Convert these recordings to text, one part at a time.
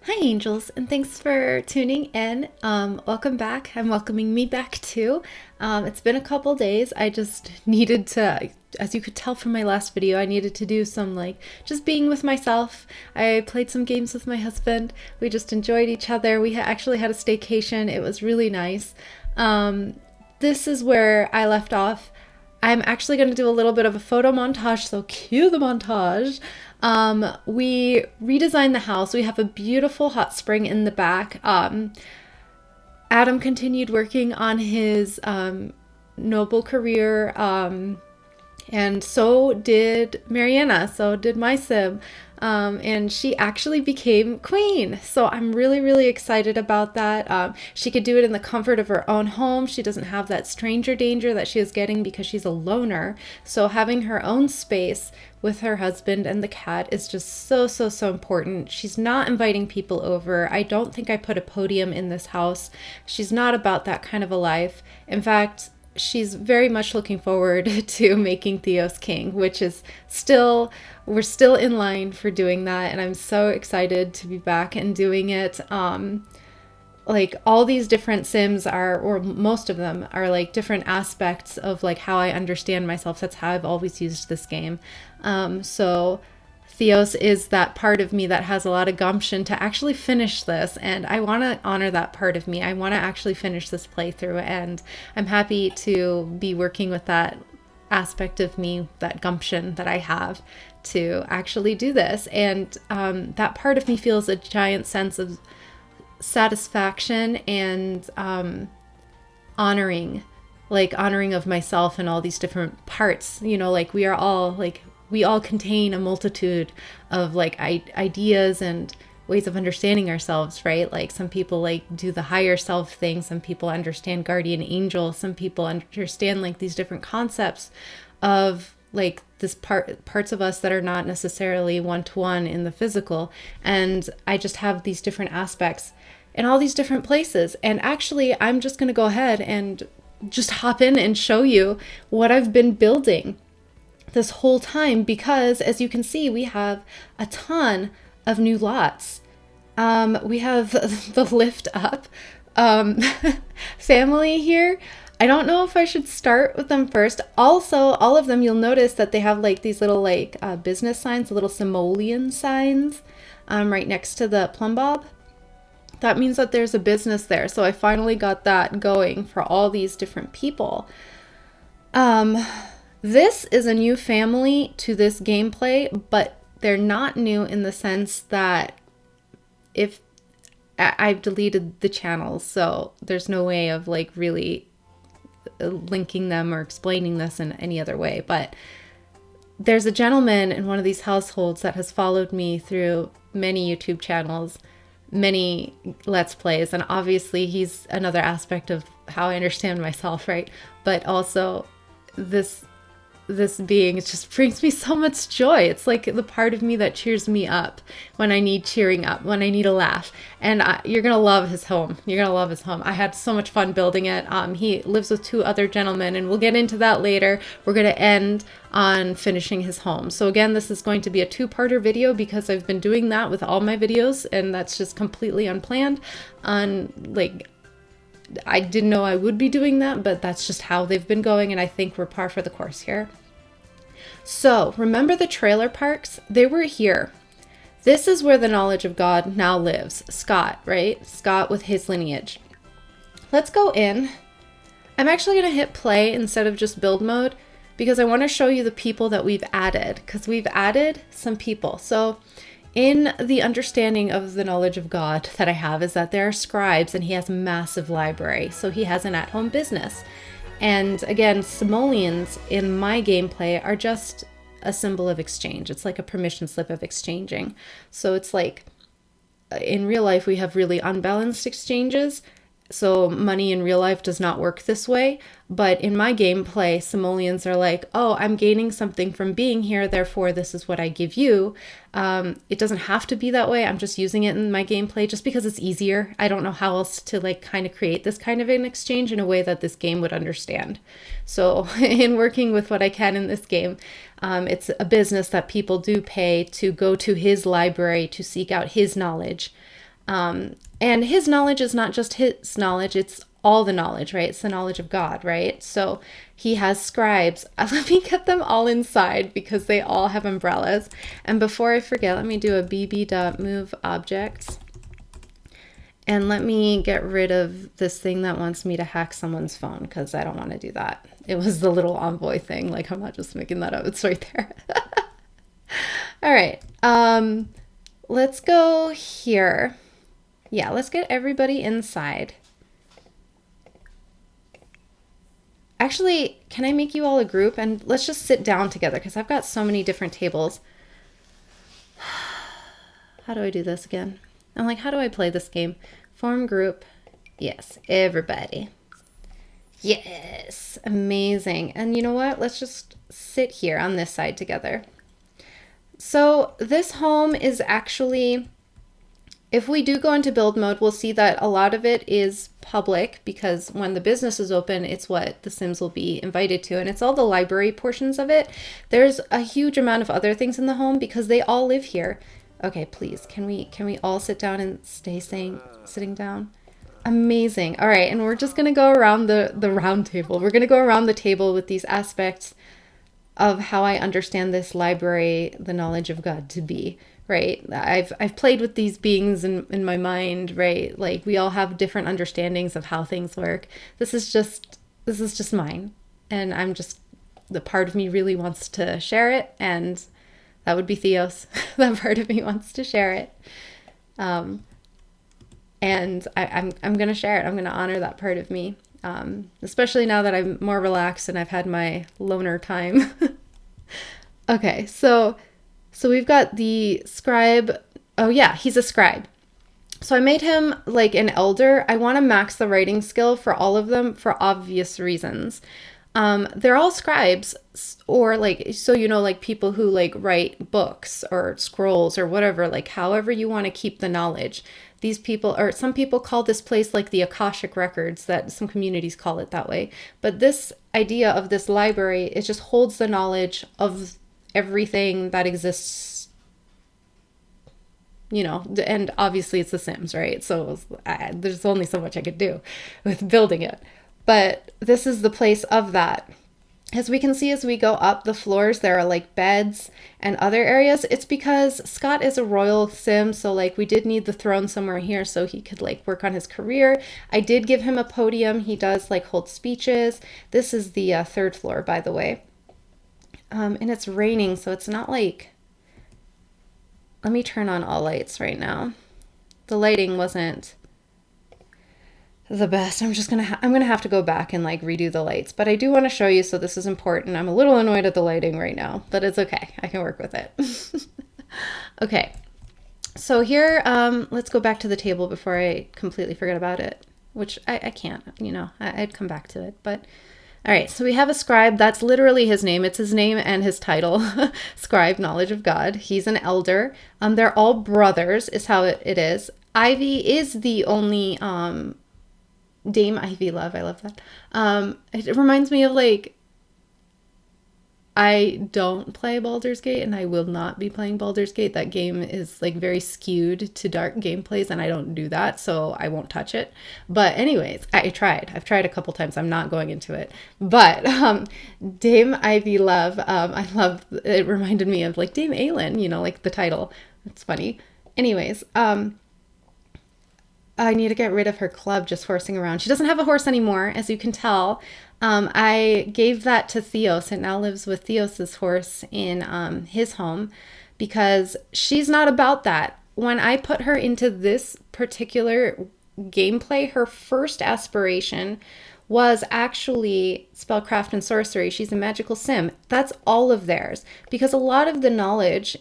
Hi, angels, and thanks for tuning in. Welcome back. I'm welcoming me back too. It's been a couple days. I just needed to, as you could tell from my last video, I needed to do some just being with myself. I played some games with my husband. We just enjoyed each other. We actually had a staycation. It was really nice. This is where I left off. I'm actually going to do a little bit of a photo montage, so cue the montage. We redesigned the house. We have a beautiful hot spring in the back. Adam continued working on his noble career, and so did Mariana, so did my sim. And she actually became queen. So I'm really, really excited about that. She could do it in the comfort of her own home. She doesn't have that stranger danger that she is getting because she's a loner. So having her own space with her husband and the cat is just so, so, so important. She's not inviting people over. I don't think I put a podium in this house. She's not about that kind of a life. In fact, she's very much looking forward to making Theos king, which is we're still in line for doing that, and I'm so excited to be back and doing it. Like all these different sims are, or most of them are like different aspects of like how I understand myself. That's how I've always used this game. So Theos is that part of me that has a lot of gumption to actually finish this, and I want to honor that part of me. I want to actually finish this playthrough, and I'm happy to be working with that aspect of me, that gumption that I have to actually do this. And that part of me feels a giant sense of satisfaction and honoring of myself and all these different parts. Like we all contain a multitude of like ideas and ways of understanding ourselves, right? Like some people like do the higher self thing, some people understand guardian angel, some people understand like these different concepts of like parts of us that are not necessarily one-to-one in the physical. And I just have these different aspects in all these different places. And actually, I'm just going to go ahead and just hop in and show you what I've been building this whole time, because as you can see, we have a ton of new lots. We have the lift up family here. I don't know if I should start with them first. Also, all of them, you'll notice that they have like these little business signs, little simoleon signs right next to the plumb bob. That means that there's a business there. So I finally got that going for all these different people. This is a new family to this gameplay, but they're not new in the sense that if I've deleted the channels, so there's no way of like really linking them or explaining this in any other way. But there's a gentleman in one of these households that has followed me through many YouTube channels, many Let's Plays, and obviously he's another aspect of how I understand myself, right? But also this being, it just brings me so much joy. It's like the part of me that cheers me up when I need cheering up, when I need a laugh. And you're gonna love his home. You're gonna love his home. I had so much fun building it. He lives with two other gentlemen, and we'll get into that later. We're gonna end on finishing his home. So again, this is going to be a two-parter video because I've been doing that with all my videos, and that's just completely unplanned. I didn't know I would be doing that, but that's just how they've been going, and I think we're par for the course here. So, remember the trailer parks? They were here. This is where the knowledge of God now lives. Scott, right? Scott with his lineage. Let's go in. I'm actually going to hit play instead of just build mode because I want to show you the people that we've added, because we've added some people. So, in the understanding of the knowledge of God that I have is that there are scribes, and he has a massive library. So he has an at-home business. And again, simoleons in my gameplay are just a symbol of exchange. It's like a permission slip of exchanging. So it's like in real life, we have really unbalanced exchanges. So money in real life does not work this way. But in my gameplay, simoleons are like, oh, I'm gaining something from being here, therefore this is what I give you. It doesn't have to be that way. I'm just using it in my gameplay just because it's easier. I don't know how else to like kind of create this kind of an exchange in a way that this game would understand. So in working with what I can in this game, it's a business that people do pay to go to his library to seek out his knowledge. And his knowledge is not just his knowledge, it's all the knowledge, right? It's the knowledge of God, right? So he has scribes. Let me get them all inside because they all have umbrellas. And before I forget, let me do a bb.move objects. And let me get rid of this thing that wants me to hack someone's phone because I don't want to do that. It was the little envoy thing. Like, I'm not just making that up. It's right there. All right. Let's go here. Yeah, let's get everybody inside. Actually, can I make you all a group? And let's just sit down together because I've got so many different tables. How do I do this again? I'm like, how do I play this game? Form group. Yes, everybody. Yes, amazing. And you know what? Let's just sit here on this side together. So this home is actually, if we do go into build mode, we'll see that a lot of it is public because when the business is open, it's what the Sims will be invited to. And it's all the library portions of it. There's a huge amount of other things in the home because they all live here. Okay, please, can we all sit down and stay sitting down? Amazing. All right, and we're just gonna go around the round table. We're gonna go around the table with these aspects of how I understand this library, the knowledge of God to be, right? I've played with these beings in my mind, right? Like we all have different understandings of how things work. This is just mine. And I'm just, the part of me really wants to share it, and that would be Theos. That part of me wants to share it. And I'm going to share it. I'm going to honor that part of me. Especially now that I'm more relaxed and I've had my loner time. Okay, so we've got the scribe. Oh yeah, he's a scribe. So I made him like an elder. I want to max the writing skill for all of them for obvious reasons. They're all scribes, or like, so you know, like people who like write books or scrolls or whatever, like however you want to keep the knowledge. These people, or some people call this place like the Akashic Records, that some communities call it that way. But this idea of this library, it just holds the knowledge of everything that exists, you know, and obviously it's The Sims, right? So there's only so much I could do with building it. But this is the place of that. As we can see, as we go up the floors, there are like beds and other areas. It's because Scott is a royal sim, so like we did need the throne somewhere here so he could like work on his career. I did give him a podium. He does like hold speeches. This is the third floor, by the way. And it's raining, so it's not like, let me turn on all lights right now. The lighting wasn't the best. I'm gonna have to go back and like redo the lights, but I do want to show you, so this is important. I'm a little annoyed at the lighting right now, but it's okay. I can work with it. Okay, so here, let's go back to the table before I completely forget about it, which I can't, you know, I'd come back to it, but all right, so we have a scribe. That's literally his name. It's his name and his title, Scribe, Knowledge of God. He's an elder. They're all brothers is how it is. Ivy is the only, Dame Ivy Love. I love that. It reminds me of like, I don't play Baldur's Gate and I will not be playing Baldur's Gate. That game is like very skewed to dark gameplays and I don't do that, so I won't touch it. But anyways, I've tried a couple times. I'm not going into it. But Dame Ivy Love, I love, it reminded me of like Dame Aelin, you know, like the title. It's funny. Anyways, I need to get rid of her club just horsing around. She doesn't have a horse anymore, as you can tell. I gave that to Theos. It now lives with Theos's horse in his home because she's not about that. When I put her into this particular gameplay, her first aspiration was actually spellcraft and sorcery. She's a magical sim. That's all of theirs because a lot of the knowledge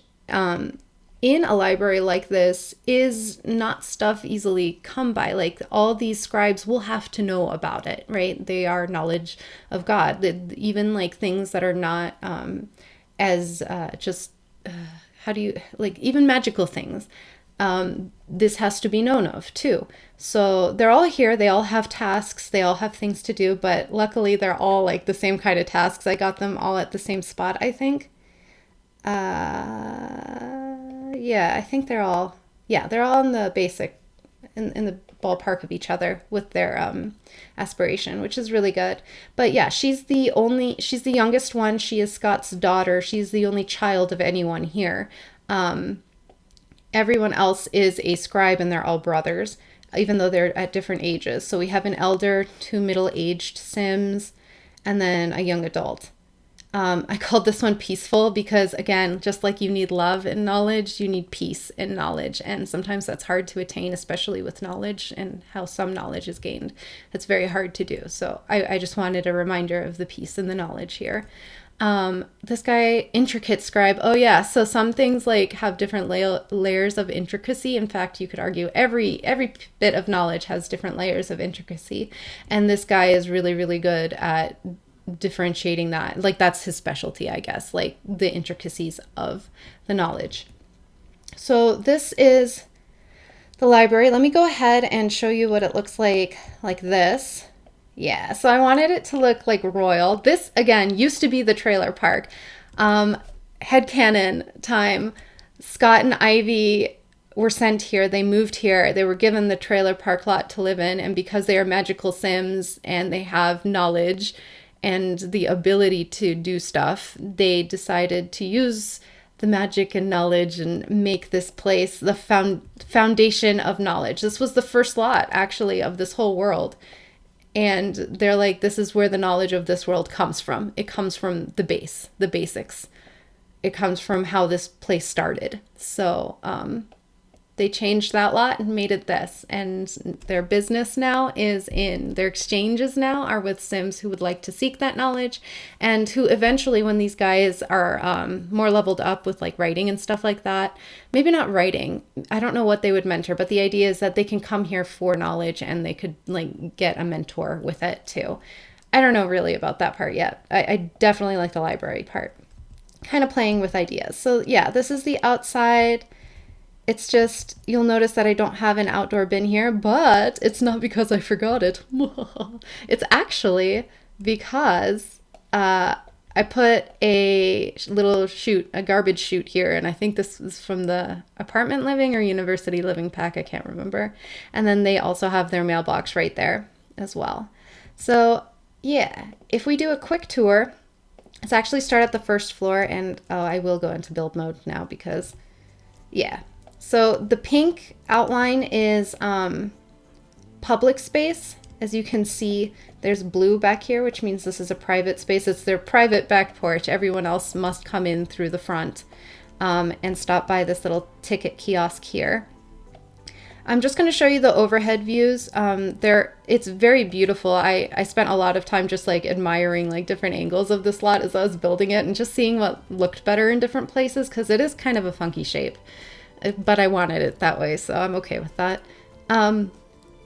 in a library like this is not stuff easily come by. Like all these scribes will have to know about it, right? They are knowledge of God. Even like things that are not as just, how do you, like even magical things. This has to be known of too. So they're all here. They all have tasks. They all have things to do, but luckily they're all like the same kind of tasks. I got them all at the same spot, I think. Yeah, I think they're all in the basic in the ballpark of each other with their aspiration, which is really good. But yeah, she's the youngest one. She is Scott's daughter. She's the only child of anyone here. Everyone else is a scribe and they're all brothers, even though they're at different ages. So we have an elder, 2 middle-aged Sims, and then a young adult. I called this one peaceful because, again, just like you need love and knowledge, you need peace and knowledge. And sometimes that's hard to attain, especially with knowledge and how some knowledge is gained. It's very hard to do. So I just wanted a reminder of the peace and the knowledge here. This guy, intricate scribe. Oh yeah, so some things like have different layers of intricacy. In fact, you could argue every bit of knowledge has different layers of intricacy. And this guy is really, really good at differentiating that. Like that's his specialty, I guess, like the intricacies of the knowledge. So this is the library. Let me go ahead and show you what it looks like this. Yeah, so I wanted it to look like royal. This, again, used to be the trailer park. Headcanon time. Scott and Ivy were sent here. They moved here. They were given the trailer park lot to live in. And because they are magical Sims and they have knowledge and the ability to do stuff, they decided to use the magic and knowledge and make this place the foundation of knowledge. This was the first lot, actually, of this whole world. And they're like, this is where the knowledge of this world comes from. It comes from the base, the basics. It comes from how this place started. So they changed that lot and made it this. And their business now is their exchanges now are with Sims who would like to seek that knowledge and who eventually, when these guys are more leveled up with like writing and stuff like that, maybe not writing, I don't know what they would mentor, but the idea is that they can come here for knowledge and they could like get a mentor with it too. I don't know really about that part yet. I definitely like the library part. Kind of playing with ideas. So yeah, this is the outside. It's just, you'll notice that I don't have an outdoor bin here, but it's not because I forgot it. It's actually because I put a little chute, a garbage chute here, and I think this is from the apartment living or university living pack, I can't remember. And then they also have their mailbox right there as well. So yeah, if we do a quick tour, let's actually start at the first floor, and I will go into build mode now because, yeah. So the pink outline is public space. As you can see, there's blue back here, which means this is a private space. It's their private back porch. Everyone else must come in through the front and stop by this little ticket kiosk here. I'm just going to show you the overhead views. It's very beautiful. I spent a lot of time just like admiring like different angles of this lot as I was building it and just seeing what looked better in different places because it is kind of a funky shape. But I wanted it that way, so I'm okay with that.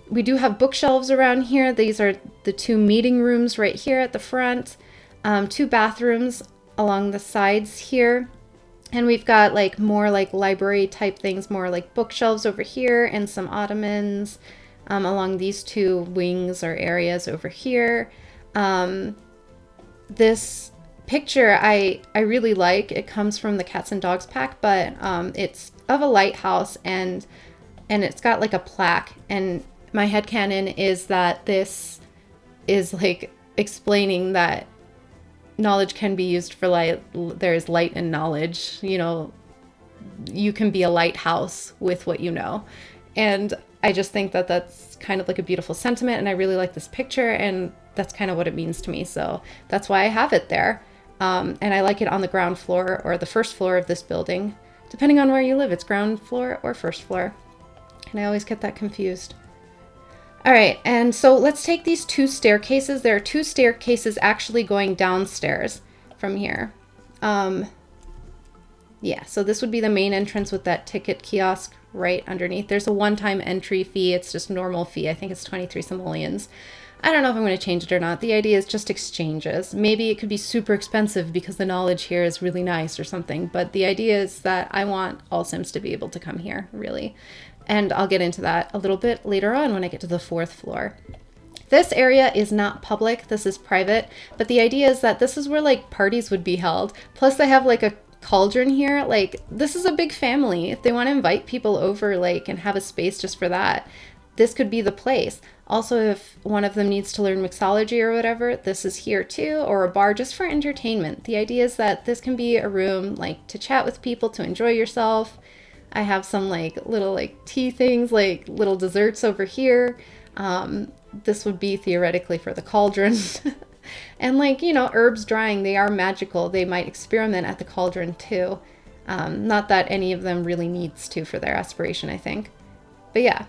We do have bookshelves around here. These are the 2 meeting rooms right here at the front. 2 bathrooms along the sides here. And we've got like more like library type things, more like bookshelves over here and some ottomans along these 2 wings or areas over here. This picture I really like. It comes from the Cats and Dogs pack, but it's of a lighthouse and it's got like a plaque, and my headcanon is that this is like explaining that knowledge can be used for light. There's light and knowledge, you know, you can be a lighthouse with what you know. And I just think that that's kind of like a beautiful sentiment, and I really like this picture, and that's kind of what it means to me. So that's why I have it there. And I like it on the ground floor or the first floor of this building. Depending on where you live, it's ground floor or first floor. And I always get that confused. All right, and so let's take these 2 staircases. There are 2 staircases actually going downstairs from here. Yeah, so this would be the main entrance with that ticket kiosk right underneath. There's a one-time entry fee. It's just normal fee. I think it's 23 simoleons. I don't know if I'm going to change it or not. The idea is just exchanges. Maybe it could be super expensive because the knowledge here is really nice or something. But the idea is that I want all Sims to be able to come here, really. And I'll get into that a little bit later on when I get to the 4th floor. This area is not public. This is private. But the idea is that this is where like parties would be held. Plus they have like a cauldron here. Like this is a big family. If they want to invite people over like and have a space just for that, this could be the place. Also, if one of them needs to learn mixology or whatever, this is here too, or a bar just for entertainment. The idea is that this can be a room like to chat with people, to enjoy yourself. I have some like little like tea things, like little desserts over here. This would be theoretically for the cauldron. And like, you know, herbs drying, they are magical. They might experiment at the cauldron too. Not that any of them really needs to for their aspiration, I think. But yeah.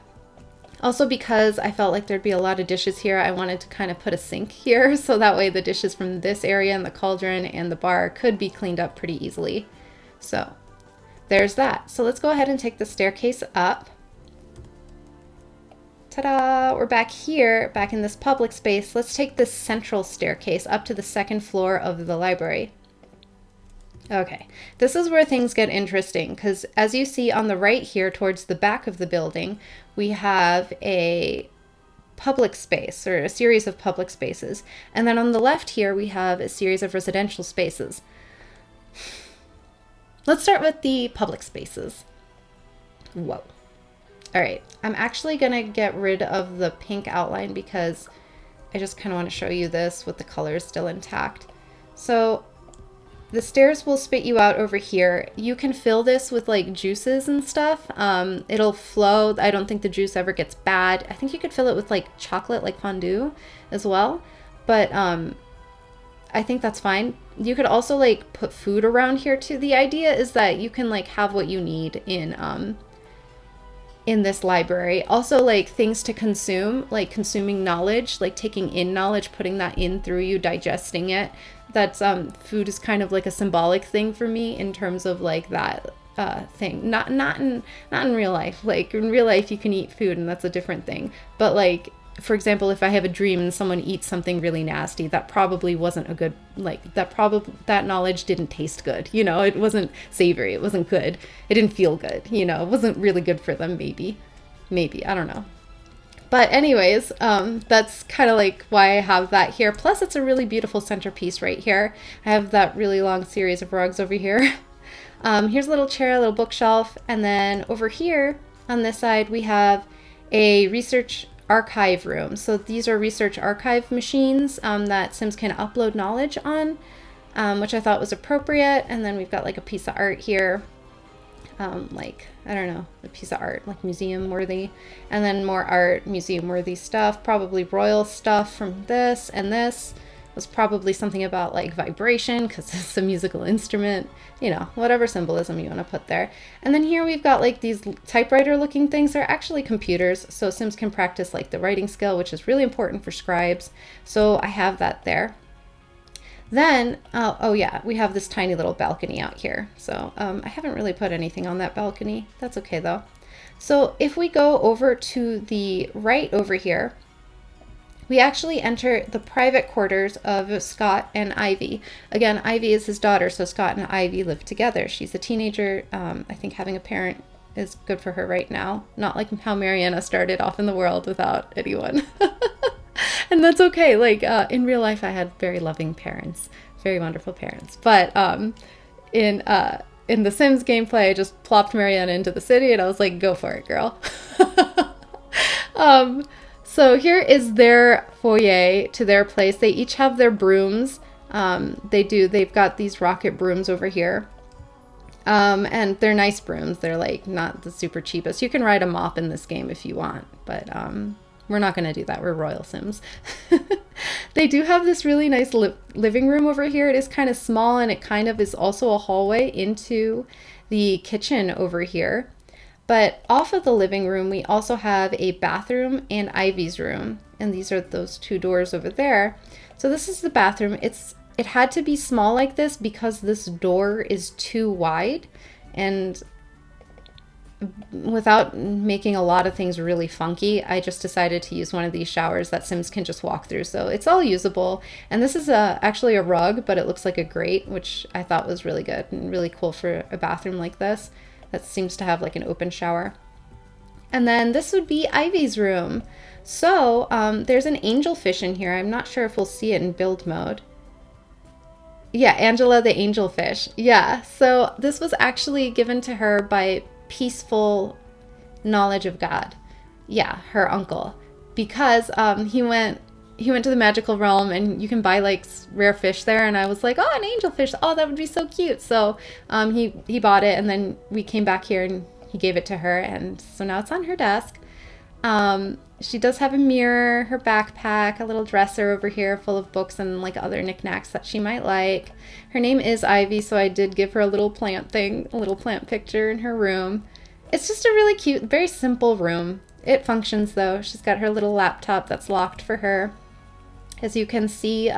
Also because I felt like there'd be a lot of dishes here, I wanted to kind of put a sink here. So that way the dishes from this area and the cauldron and the bar could be cleaned up pretty easily. So there's that. So let's go ahead and take the staircase up. Ta-da! We're back here, back in this public space. Let's take this central staircase up to the second floor of the library. Okay, this is where things get interesting because as you see on the right here towards the back of the building, we have a public space or a series of public spaces. And then on the left here, we have a series of residential spaces. Let's start with the public spaces. Whoa. All right, I'm actually gonna get rid of the pink outline because I just kind of want to show you this with the colors still intact. So the stairs will spit you out over here. You can fill this with like juices and stuff. It'll flow. I don't think the juice ever gets bad. I think you could fill it with like chocolate, like fondue as well. But I think that's fine. You could also like put food around here too. The idea is that you can like have what you need in this library. Also like things to consume, like consuming knowledge, like taking in knowledge, putting that in through you, digesting it. That's food is kind of like a symbolic thing for me in terms of like that thing. Not in real life. Like in real life you can eat food and that's a different thing. But like for example, if I have a dream and someone eats something really nasty, that probably wasn't a good, like that knowledge didn't taste good. You know, it wasn't savory. It wasn't good. It didn't feel good. You know, it wasn't really good for them. Maybe, I don't know. But anyways, that's kind of like why I have that here. Plus it's a really beautiful centerpiece right here. I have that really long series of rugs over here. Here's a little chair, a little bookshelf. And then over here on this side, we have a research archive room. So these are research archive machines that Sims can upload knowledge on, which I thought was appropriate. And then we've got like a piece of art here, like, I don't know, a piece of art, like museum worthy. And then more art, museum worthy stuff, probably royal stuff from this. And this was probably something about like vibration because it's a musical instrument, you know, whatever symbolism you want to put there. And then here we've got like these typewriter looking things. They're actually computers. So Sims can practice like the writing skill, which is really important for scribes. So I have that there. Then, oh yeah, we have this tiny little balcony out here. So I haven't really put anything on that balcony. That's okay though. So if we go over to the right over here, we actually enter the private quarters of Scott and Ivy. Again, Ivy is his daughter, so Scott and Ivy live together. She's a teenager. I think having a parent is good for her right now. Not like how Mariana started off in the world without anyone. And that's okay. Like in real life, I had very loving parents, very wonderful parents. But in the Sims gameplay, I just plopped Mariana into the city and I was like, go for it, girl. So here is their foyer to their place. They each have their brooms. They've got these rocket brooms over here. And they're nice brooms. They're like not the super cheapest. You can ride a mop in this game if you want, but we're not going to do that. We're Royal Sims. They do have this really nice living room over here. It is kind of small and it kind of is also a hallway into the kitchen over here. But off of the living room, we also have a bathroom and Ivy's room. And these are those two doors over there. So this is the bathroom. It had to be small like this because this door is too wide. And without making a lot of things really funky, I just decided to use one of these showers that Sims can just walk through. So it's all usable. And this is actually a rug, but it looks like a grate, which I thought was really good and really cool for a bathroom like this. That seems to have like an open shower. And then this would be Ivy's room. So there's an angelfish in here. I'm not sure if we'll see it in build mode. Yeah, Angela the angelfish. Yeah, so this was actually given to her by peaceful knowledge of God. Yeah, her uncle, because he went to the magical realm and you can buy like rare fish there, and I was like, oh, an angelfish, oh, that would be so cute. So he bought it, and then we came back here and he gave it to her, and so now it's on her desk. She does have a mirror, her backpack, a little dresser over here full of books and like other knickknacks that she might like. Her name is Ivy, so I did give her a little plant thing, a little plant picture in her room. It's just a really cute, very simple room. It functions though. She's got her little laptop that's locked for her. As you can see,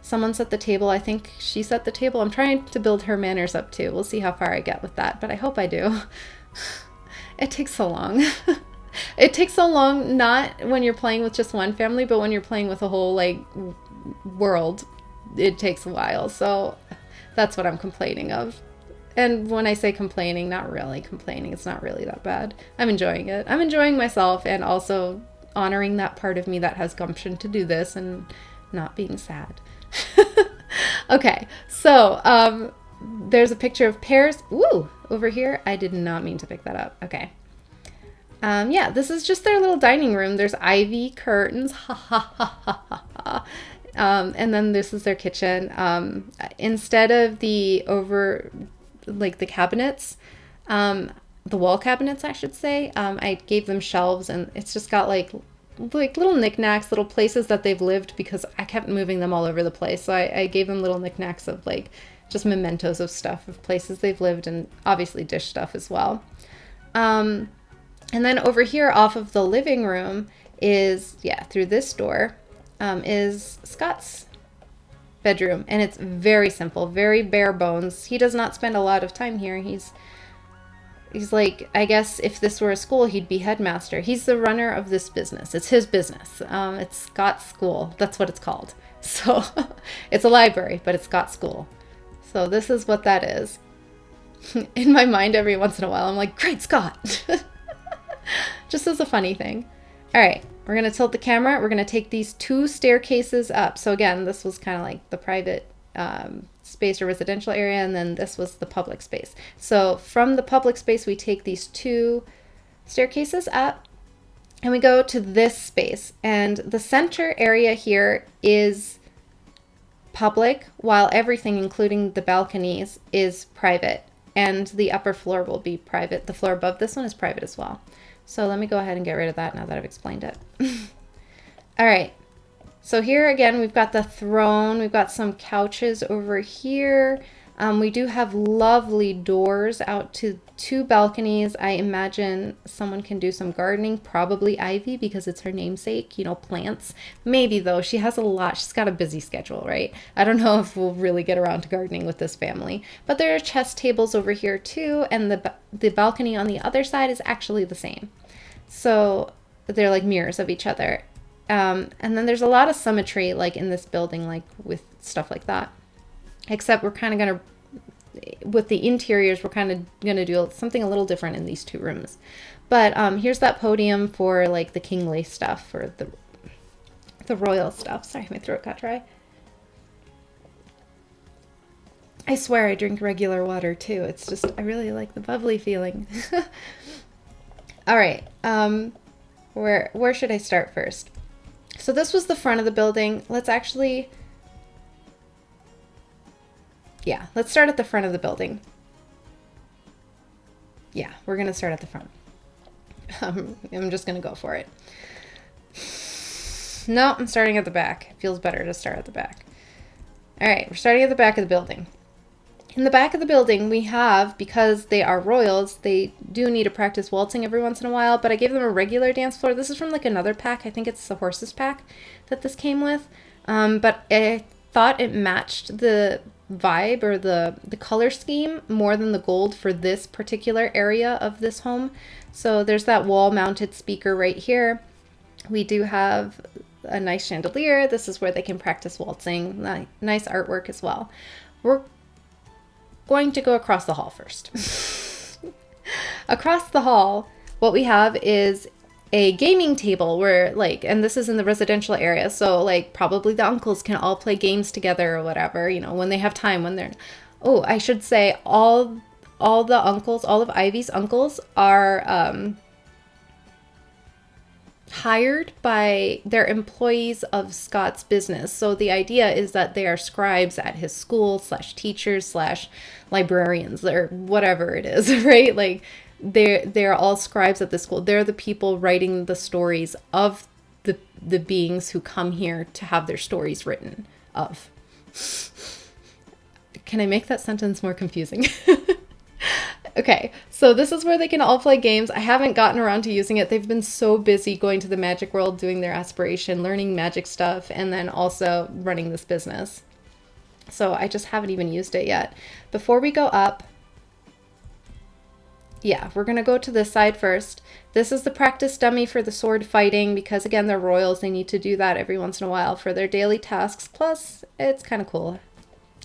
someone's at the table. I think she's at the table. I'm trying to build her manners up too. We'll see how far I get with that, but I hope I do. It takes so long. It takes so long, not when you're playing with just one family, but when you're playing with a whole like world, it takes a while. So that's what I'm complaining of. And when I say complaining, not really complaining. It's not really that bad. I'm enjoying it. I'm enjoying myself and also honoring that part of me that has gumption to do this and not being sad. Okay, so there's a picture of pears. Ooh, over here. I did not mean to pick that up. Okay. Yeah, this is just their little dining room. There's ivy curtains. Ha ha ha ha ha ha. And then this is their kitchen. Instead of the the cabinets, the wall cabinets, I should say, I gave them shelves, and it's just got like little knickknacks, little places that they've lived, because I kept moving them all over the place. So I gave them little knickknacks of like just mementos of stuff of places they've lived, and obviously dish stuff as well. And then over here off of the living room is, yeah, through this door, is Scott's bedroom. And it's very simple, very bare bones. He does not spend a lot of time here. He's like, I guess if this were a school, he'd be headmaster. He's the runner of this business. It's his business. It's Scott's school. That's what it's called. So it's a library, but it's Scott's school. So this is what that is. In my mind, every once in a while, I'm like, great Scott. Just as a funny thing. All right, we're going to tilt the camera. We're going to take these 2 staircases up. So again, this was kind of like the private space or residential area, and then this was the public space. So from the public space, we take these 2 staircases up, and we go to this space. And the center area here is public, while everything, including the balconies, is private. And the upper floor will be private. The floor above this one is private as well. So let me go ahead and get rid of that now that I've explained it. All right. So here again, we've got the throne. We've got some couches over here. We do have lovely doors out to 2 balconies. I imagine someone can do some gardening, probably Ivy, because it's her namesake, you know, plants. Maybe though, she has a lot. She's got a busy schedule, right? I don't know if we'll really get around to gardening with this family. But there are chess tables over here too, and the balcony on the other side is actually the same. So they're like mirrors of each other. And then there's a lot of symmetry like in this building, like with stuff like that. Except we're kind of going to, with the interiors, we're kind of going to do something a little different in these 2 rooms. But here's that podium for like the kingly stuff, or the royal stuff. Sorry, my throat got dry. I swear I drink regular water too. It's just, I really like the bubbly feeling. All right, where should I start first? So this was the front of the building. Let's actually, yeah, let's start at the front of the building. Yeah, we're gonna start at the front. I'm just gonna go for it. No, I'm starting at the back. It feels better to start at the back. All right, we're starting at the back of the building. In the back of the building, we have, because they are royals, they do need to practice waltzing every once in a while, but I gave them a regular dance floor. This is from like another pack. I think it's the horses pack that this came with. But I thought it matched the vibe or the color scheme more than the gold for this particular area of this home. So there's that wall-mounted speaker right here. We do have a nice chandelier. This is where they can practice waltzing. Nice artwork as well. We're going to go across the hall first. Across the hall, what we have is a gaming table where like, and this is in the residential area, so like probably the uncles can all play games together or whatever, you know, when they have time, when they're, oh, I should say all the uncles, all of Ivy's uncles are hired by their employees of Scott's business. So the idea is that they are scribes at his school slash teachers slash librarians or whatever it is, right? Like they're all scribes at the school. They're the people writing the stories of the beings who come here to have their stories written of. Can I make that sentence more confusing? Okay, so this is where they can all play games. I haven't gotten around to using it. They've been so busy going to the magic world, doing their aspiration, learning magic stuff, and then also running this business. So I just haven't even used it yet. Before we go up, yeah, we're going to go to this side first. This is the practice dummy for the sword fighting because, again, they're royals. They need to do that every once in a while for their daily tasks. Plus, it's kind of cool.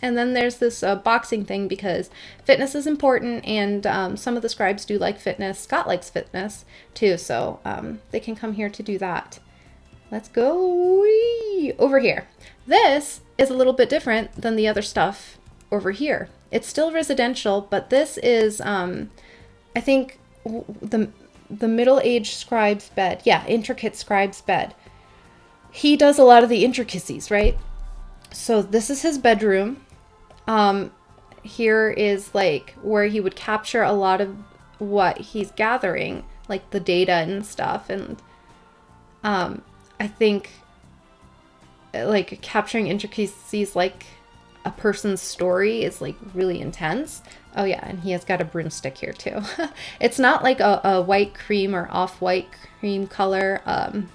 And then there's this boxing thing because fitness is important, and some of the scribes do like fitness. Scott likes fitness too, so they can come here to do that. Let's go over here. This is a little bit different than the other stuff over here. It's still residential, but this is, I think, the middle-aged scribe's bed. Yeah, intricate scribe's bed. He does a lot of the intricacies, right? So this is his bedroom. Here is like where he would capture a lot of what he's gathering, like the data and stuff. And I think like capturing intricacies like a person's story is like really intense. Oh yeah, and he has got a broomstick here too. It's not like a white cream or off-white cream color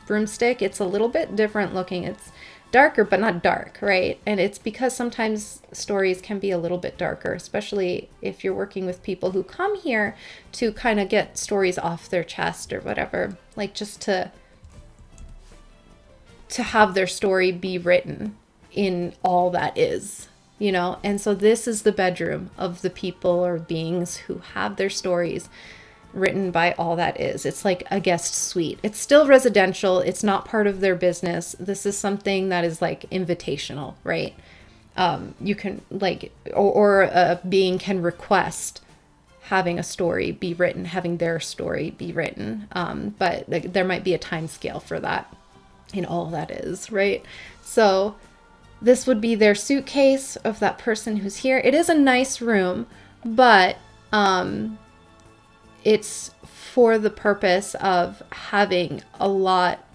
broomstick. It's a little bit different looking. It's darker, but not dark, right? And it's because sometimes stories can be a little bit darker, especially if you're working with people who come here to kind of get stories off their chest or whatever, like just to have their story be written in all that is, you know? And so this is the bedroom of the people or beings who have their stories written by all that is. It's like a guest suite. It's still residential. It's not part of their business. This is something that is like invitational, right? You can like, or a being can request having a story be written, having their story be written. But like, there might be a time scale for that in all that is, right? So this would be their suitcase of that person who's here. It is a nice room, but it's for the purpose of having a lot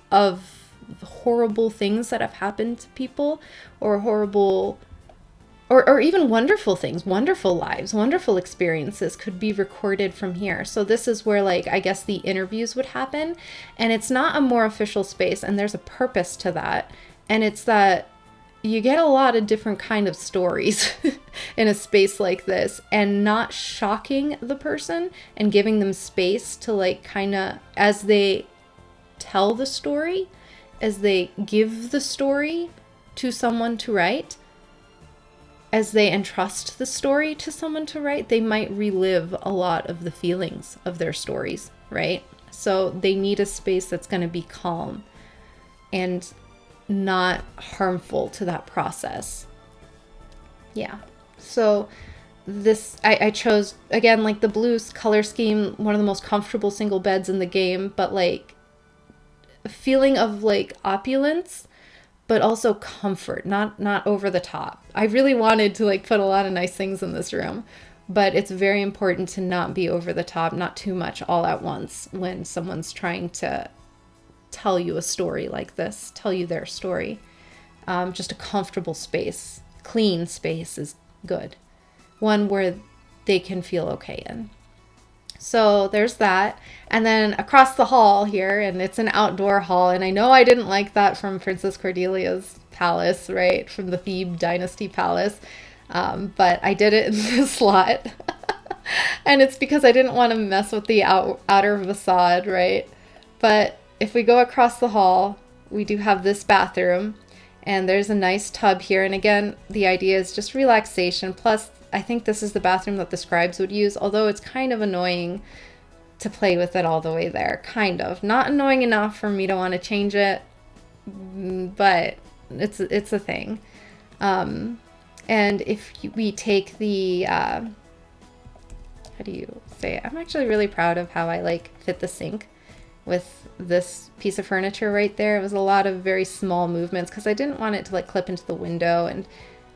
of horrible things that have happened to people, or horrible, or even wonderful things, wonderful lives, wonderful experiences could be recorded from here. So this is where, like, I guess the interviews would happen, and it's not a more official space, and there's a purpose to that. And it's that you get a lot of different kind of stories in a space like this, and not shocking the person and giving them space to like kind of, as they tell the story, as they give the story to someone to write, as they entrust the story to someone to write, they might relive a lot of the feelings of their stories, right? So they need a space that's going to be calm and not harmful to that process. Yeah. So this, I chose, again, like the blue color scheme, one of the most comfortable single beds in the game, but like a feeling of like opulence, but also comfort, not over the top. I really wanted to like put a lot of nice things in this room, but it's very important to not be over the top, not too much all at once when someone's trying to tell you a story like this, tell you their story. Just a comfortable space, clean space is good. One where they can feel okay in. So there's that. And then across the hall here, and it's an outdoor hall, and I know I didn't like that from Princess Cordelia's palace, right? From the Thebe Dynasty palace. But I did it in this lot. And it's because I didn't want to mess with the outer facade, right? But if we go across the hall, we do have this bathroom, and there's a nice tub here. And again, the idea is just relaxation. Plus, I think this is the bathroom that the scribes would use, although it's kind of annoying to play with it all the way there. Kind of. Not annoying enough for me to want to change it, but it's a thing. And if we take the, how do you say it? I'm actually really proud of how I like fit the sink with this piece of furniture right there. It was a lot of very small movements because I didn't want it to like clip into the window, and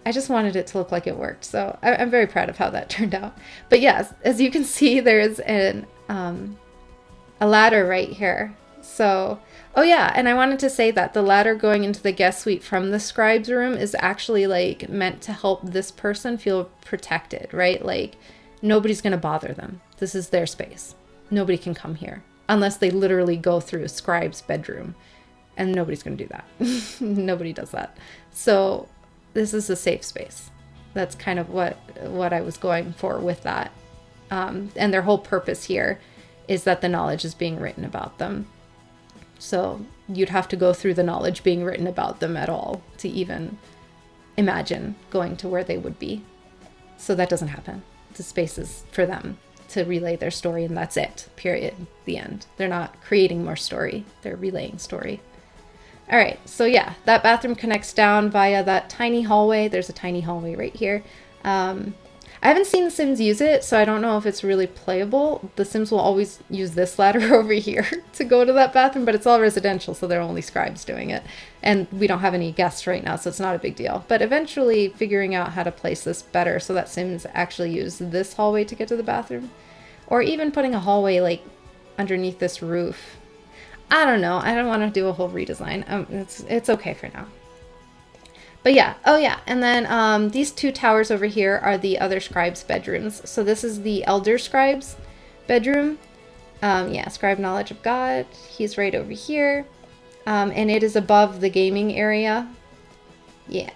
I just wanted it to look like it worked. So I'm very proud of how that turned out. But yes, as you can see, there's a ladder right here. So, oh yeah, and I wanted to say that the ladder going into the guest suite from the scribe's room is actually like meant to help this person feel protected, right? Like nobody's going to bother them. This is their space. Nobody can come here unless they literally go through a scribe's bedroom, and nobody's going to do that. Nobody does that. So this is a safe space. That's kind of what I was going for with that. And their whole purpose here is that the knowledge is being written about them. So you'd have to go through the knowledge being written about them at all to even imagine going to where they would be. So that doesn't happen. The space is for them to relay their story, and that's it. Period. The end. They're not creating more story. They're relaying story. All right. So yeah, that bathroom connects down via that tiny hallway. There's a tiny hallway right here. I haven't seen the Sims use it, so I don't know if it's really playable. The Sims will always use this ladder over here to go to that bathroom, but it's all residential, so they're only scribes doing it. And we don't have any guests right now, so it's not a big deal. But eventually figuring out how to place this better so that Sims actually use this hallway to get to the bathroom. Or even putting a hallway like underneath this roof. I don't know. I don't want to do a whole redesign. It's okay for now. But yeah, oh yeah, and then these two towers over here are the other scribes' bedrooms. So this is the elder scribe's bedroom. Yeah, scribe knowledge of God. He's right over here. And it is above the gaming area. Yeah.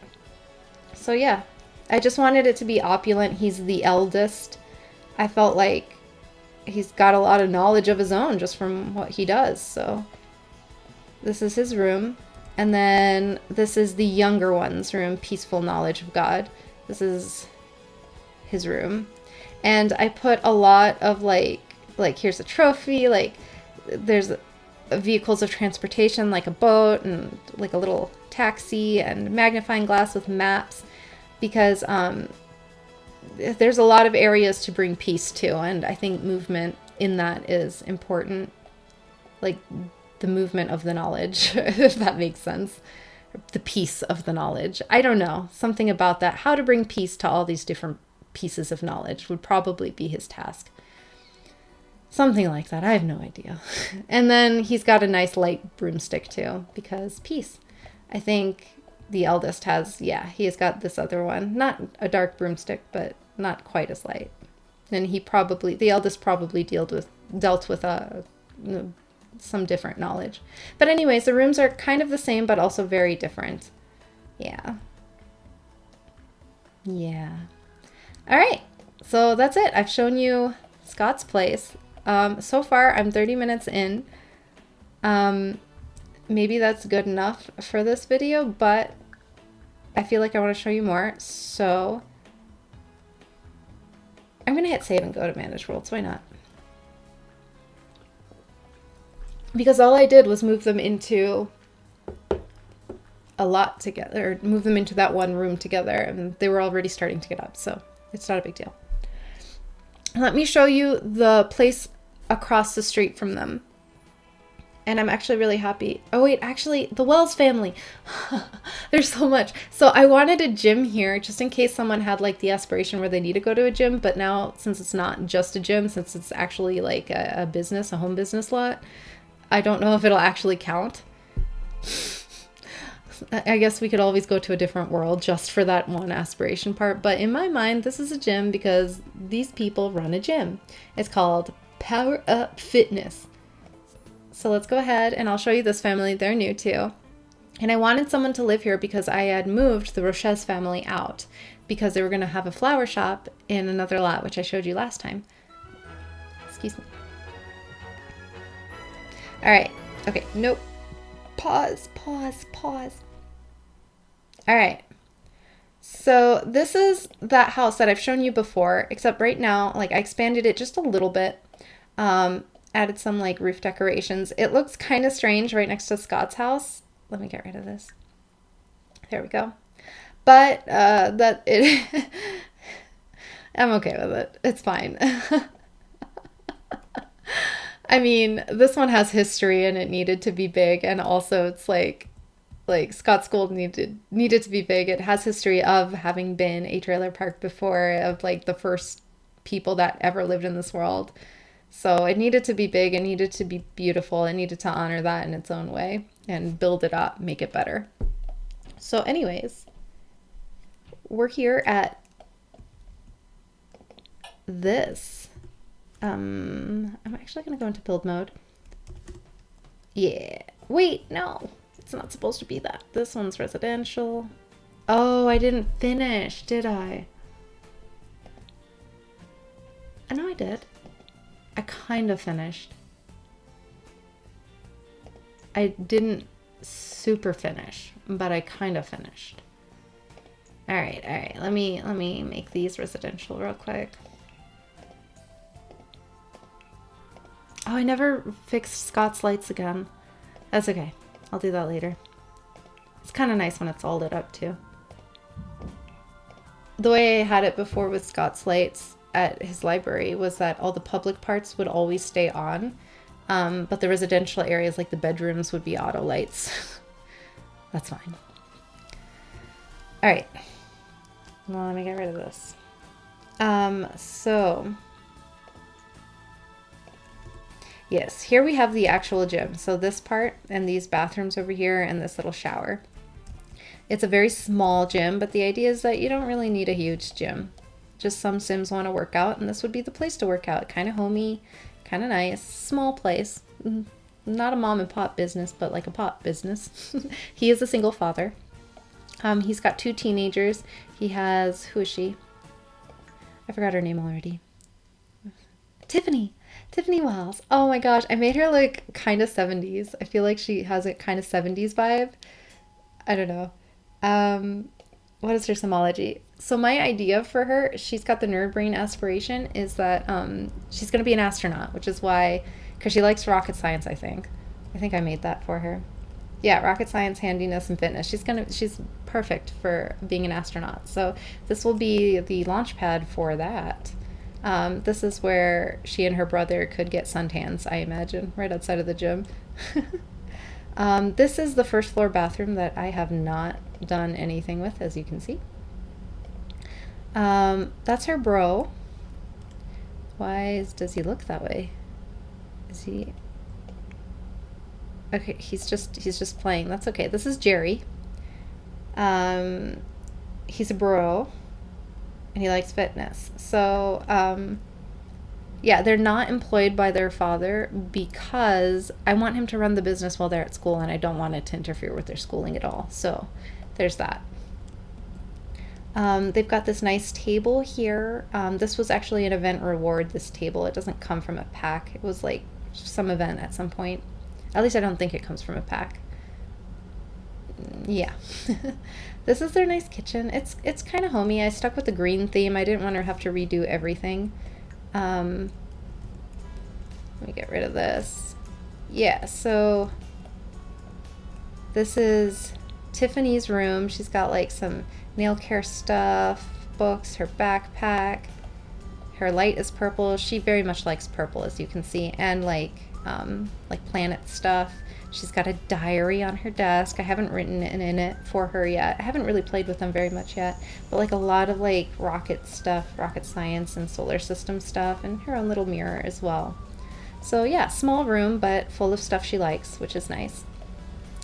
So yeah, I just wanted it to be opulent. He's the eldest. I felt like he's got a lot of knowledge of his own just from what he does. So this is his room. And then this is the younger one's room, peaceful knowledge of God. This is his room. And I put a lot of like here's a trophy, like there's vehicles of transportation like a boat and like a little taxi and magnifying glass with maps, because there's a lot of areas to bring peace to, and I think movement in that is important. Like the movement of the knowledge, if that makes sense. The peace of the knowledge. I don't know. Something about that. How to bring peace to all these different pieces of knowledge would probably be his task. Something like that. I have no idea. And then he's got a nice light broomstick too, because peace. I think the eldest has, yeah, he has got this other one. Not a dark broomstick, but not quite as light. And the eldest probably dealt with some different knowledge. But anyways, the rooms are kind of the same, but also very different. Yeah. Yeah. All right. So that's it. I've shown you Scott's place. So far, I'm 30 minutes in. Maybe that's good enough for this video, but I feel like I want to show you more. So I'm going to hit save and go to Manage Worlds. Why not? Because all I did was move them into a lot together, or move them into that one room together, and they were already starting to get up, so it's not a big deal. Let me show you the place across the street from them. And I'm actually really happy. Oh wait, actually, the Wells family. There's so much. So I wanted a gym here just in case someone had like the aspiration where they need to go to a gym, but now since it's not just a gym, since it's actually like a business, a home business lot, I don't know if it'll actually count. I guess we could always go to a different world just for that one aspiration part. But in my mind, this is a gym because these people run a gym. It's called Power Up Fitness. So let's go ahead and I'll show you this family. They're new too. And I wanted someone to live here because I had moved the Rochez family out because they were going to have a flower shop in another lot, which I showed you last time. Excuse me. All right. Okay. Nope. Pause. All right. So this is that house that I've shown you before, except right now, like I expanded it just a little bit. Added some like roof decorations. It looks kind of strange right next to Scott's house. Let me get rid of this. There we go. But I'm okay with it. It's fine. I mean, this one has history and it needed to be big, and also it's like Scott School needed to be big. It has history of having been a trailer park before, of like the first people that ever lived in this world. So it needed to be big, it needed to be beautiful, it needed to honor that in its own way and build it up, make it better. So anyways, we're here at this. I'm actually gonna go into build mode. Yeah. Wait, no. It's not supposed to be that. This one's residential. Oh, I didn't finish, did I? I know I did. I kind of finished. I didn't super finish, but I kind of finished. All right. Let me make these residential real quick. Oh, I never fixed Scott's lights again. That's okay. I'll do that later. It's kind of nice when it's all lit up too. The way I had it before with Scott's lights at his library was that all the public parts would always stay on, but the residential areas like the bedrooms would be auto lights. That's fine. All right. Well, let me get rid of this. So yes, here we have the actual gym. So this part and these bathrooms over here and this little shower. It's a very small gym, but the idea is that you don't really need a huge gym. Just some Sims want to work out, and this would be the place to work out. Kind of homey, kind of nice, small place. Not a mom and pop business, but like a pop business. He is a single father. He's got 2 teenagers. He has, who is she? I forgot her name already. Tiffany Wells. Oh my gosh, I made her look kind of 70s. I feel like she has a kind of 70s vibe. I don't know. What is her symbology? So my idea for her, she's got the nerd brain aspiration, is that she's going to be an astronaut, which is why, because she likes rocket science, I think. I think I made that for her. Yeah, rocket science, handiness, and fitness. She's perfect for being an astronaut. So this will be the launch pad for that. This is where she and her brother could get suntans, I imagine, right outside of the gym. This is the first floor bathroom that I have not done anything with, as you can see. That's her bro. Why does he look that way? Is he... Okay, he's just playing. That's okay. This is Jerry. He's a bro, and he likes fitness. So, yeah, they're not employed by their father because I want him to run the business while they're at school, and I don't want it to interfere with their schooling at all. So, there's that. They've got this nice table here. This was actually an event reward, this table. It doesn't come from a pack. It was like some event at some point. At least I don't think it comes from a pack. Yeah. This is their nice kitchen. It's kind of homey. I stuck with the green theme. I didn't want to have to redo everything. Let me get rid of this. Yeah, so this is Tiffany's room. She's got like some nail care stuff, books, her backpack. Her light is purple. She very much likes purple, as you can see, and like planet stuff. She's got a diary on her desk. I haven't written in it for her yet. I haven't really played with them very much yet, but like a lot of like rocket stuff, rocket science and solar system stuff, and her own little mirror as well. So yeah, small room, but full of stuff she likes, which is nice.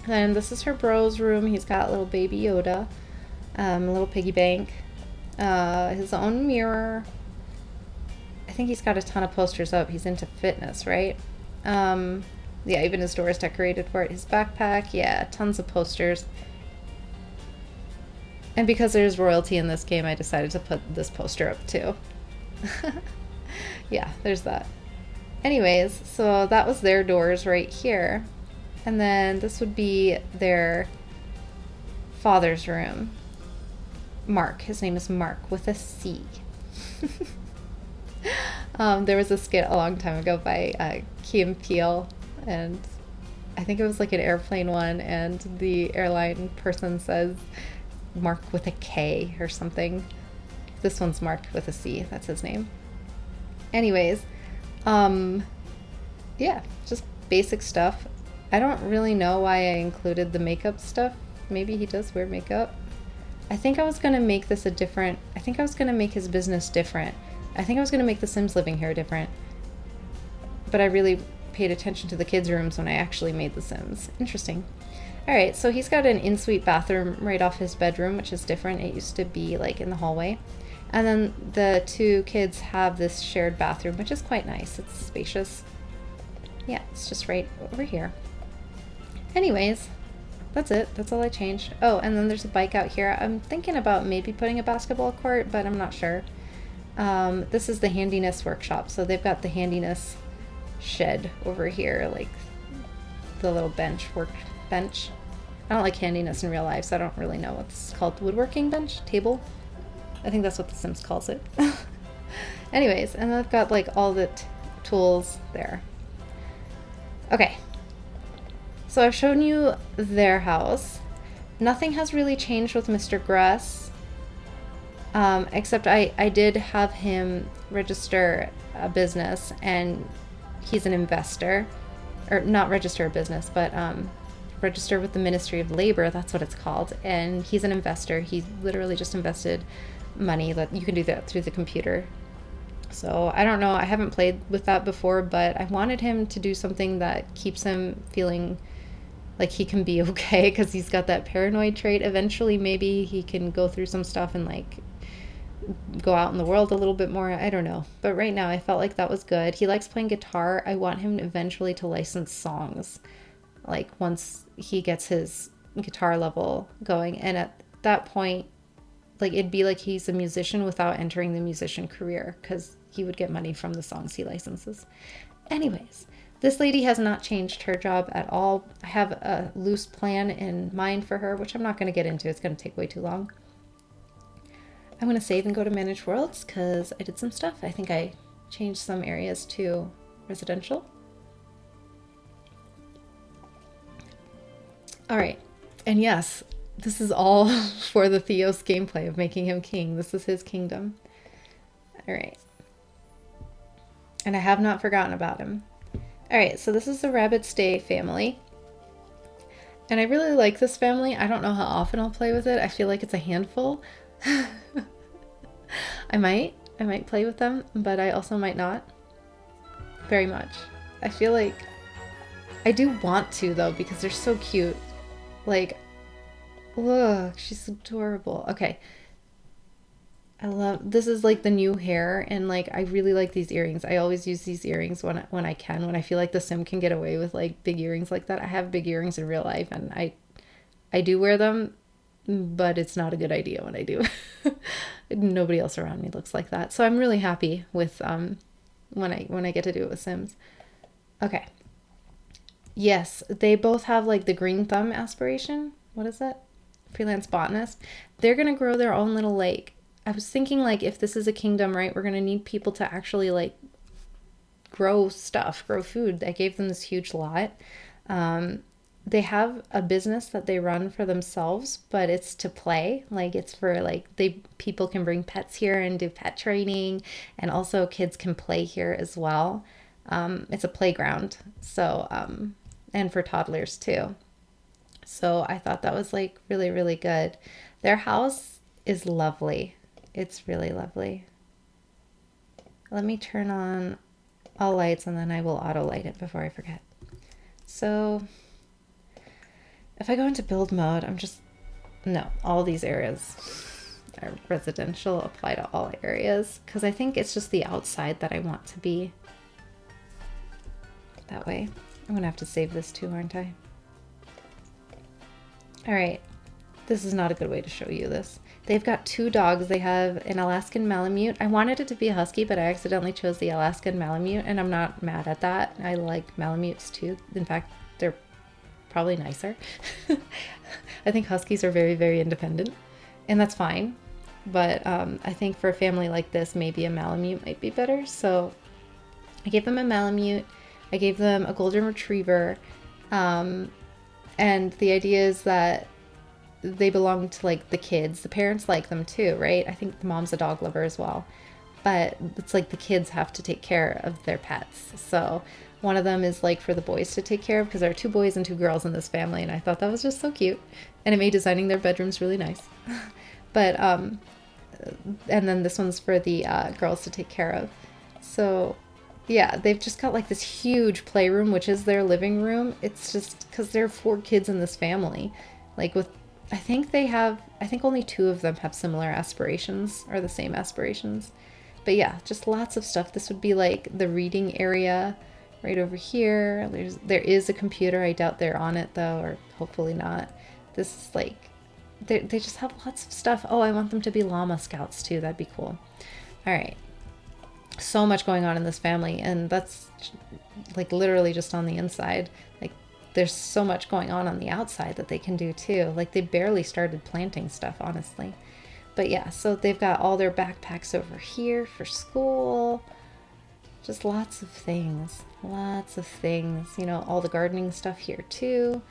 Then this is her bro's room. He's got a little baby Yoda, a little piggy bank, his own mirror. I think he's got a ton of posters up. He's into fitness, right? Yeah, even his door is decorated for it. His backpack, yeah, tons of posters. And because there's royalty in this game, I decided to put this poster up too. Yeah, there's that. Anyways, so that was their doors right here. And then this would be their father's room. Mark, his name is Mark with a C. There was a skit a long time ago by Key and Peele, and I think it was like an airplane one, and the airline person says Mark with a K or something. This one's Mark with a C, that's his name. Anyways, yeah, just basic stuff. I don't really know why I included the makeup stuff. Maybe he does wear makeup. I think I was going to make this a different, I think I was going to make his business different. I think I was going to make the Sims living here different. But I really paid attention to the kids' rooms when I actually made the Sims. Interesting. All right, so he's got an in-suite bathroom right off his bedroom, which is different. It used to be like in the hallway. And then the two kids have this shared bathroom, which is quite nice. It's spacious. Yeah, it's just right over here. Anyways, that's it. That's all I changed. Oh, and then there's a bike out here. I'm thinking about maybe putting a basketball court, but I'm not sure. This is the handiness workshop. So they've got the handiness shed over here, like the little workbench. I don't like handiness in real life, so I don't really know what this is called. Woodworking bench? Table? I think that's what The Sims calls it. Anyways, and I've got like all the tools there. Okay. So I've shown you their house. Nothing has really changed with Mr. Gress, except I did have him register a business, and he's an investor. Or not register a business, but register with the Ministry of Labor, that's what it's called. And he's an investor. He literally just invested money. That you can do that through the computer. So I don't know, I haven't played with that before, but I wanted him to do something that keeps him feeling like he can be okay, because he's got that paranoid trait. Eventually maybe he can go through some stuff and like go out in the world a little bit more. I don't know, but right now I felt like that was good. He likes playing guitar. I want him eventually to license songs, like once he gets his guitar level going, and at that point, like, it'd be like he's a musician without entering the musician career, because he would get money from the songs he licenses. Anyways, this lady has not changed her job at all. I have a loose plan in mind for her, which I'm not going to get into. It's going to take way too long. I'm going to save and go to Manage Worlds because I did some stuff. I think I changed some areas to residential. All right. And yes, this is all for the Theos gameplay of making him king. This is his kingdom. All right. And I have not forgotten about him. All right, so this is the Rabbit Stay family. And I really like this family. I don't know how often I'll play with it. I feel like it's a handful. I might play with them, but I also might not. Very much. I feel like I do want to, though, because they're so cute. Like, look, she's adorable. Okay. I love, this is like the new hair, and like I really like these earrings. I always use these earrings when I can, when I feel like the sim can get away with like big earrings like that. I have big earrings in real life, and I do wear them, but it's not a good idea when I do. Nobody else around me looks like that. So I'm really happy with when I get to do it with Sims. Okay. Yes, they both have like the green thumb aspiration. What is it? Freelance botanist. They're gonna grow their own little lake. I was thinking, like, if this is a kingdom, right, we're going to need people to actually, like, grow stuff, grow food. I gave them this huge lot. They have a business that they run for themselves, but it's to play. Like, it's for, like, people can bring pets here and do pet training, and also kids can play here as well. It's a playground, so, and for toddlers, too. So I thought that was, like, really, really good. Their house is lovely. It's really lovely. Let me turn on all lights, and then I will auto light it before I forget. So if I go into build mode, no, all these areas are residential, apply to all areas, because I think it's just the outside that I want to be that way. I'm gonna have to save this too, aren't I? All right, this is not a good way to show you this. They've got 2 dogs. They have an Alaskan Malamute. I wanted it to be a Husky, but I accidentally chose the Alaskan Malamute, and I'm not mad at that. I like Malamutes too. In fact, they're probably nicer. I think Huskies are very, very independent, and that's fine. But I think for a family like this, maybe a Malamute might be better. So I gave them a Malamute. I gave them a Golden Retriever. And the idea is that they belong to, like, the kids. The parents like them too, right? I think the mom's a dog lover as well. But it's like the kids have to take care of their pets. So One of them is like for the boys to take care of because there are two boys and two girls in this family, and I thought that was just so cute. And it made designing their bedrooms really nice. But and then this one's for the girls to take care of. So yeah, they've just got like this huge playroom, which is their living room. It's just because there are 4 kids in this family. Like with, I think only 2 of them have similar aspirations or the same aspirations. But yeah, just lots of stuff. This would be like the reading area right over here. There is a computer. I doubt they're on it though, or hopefully not. This is like, they just have lots of stuff. Oh, I want them to be llama scouts too. That'd be cool. All right. So much going on in this family, and that's like literally just on the inside. Like there's so much going on the outside that they can do too. Like they barely started planting stuff, honestly. But yeah, so they've got all their backpacks over here for school. Just lots of things. Lots of things. You know, all the gardening stuff here too.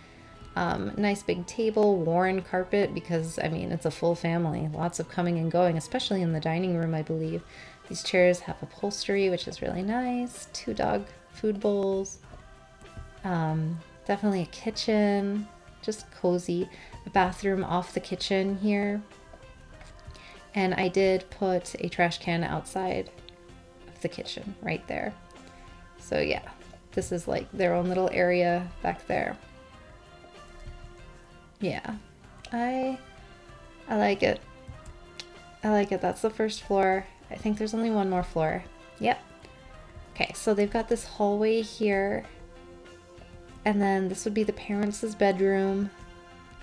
Nice big table, worn carpet, because I mean it's a full family. Lots of coming and going, especially in the dining room, I believe. These chairs have upholstery, which is really nice. 2 dog food bowls. Definitely a kitchen. Just cozy. A bathroom off the kitchen here. And I did put a trash can outside of the kitchen right there. So yeah, this is like their own little area back there. Yeah, I like it. I like it. That's the first floor. I think there's only one more floor. Yep. Okay, so they've got this hallway here. And then this would be the parents' bedroom.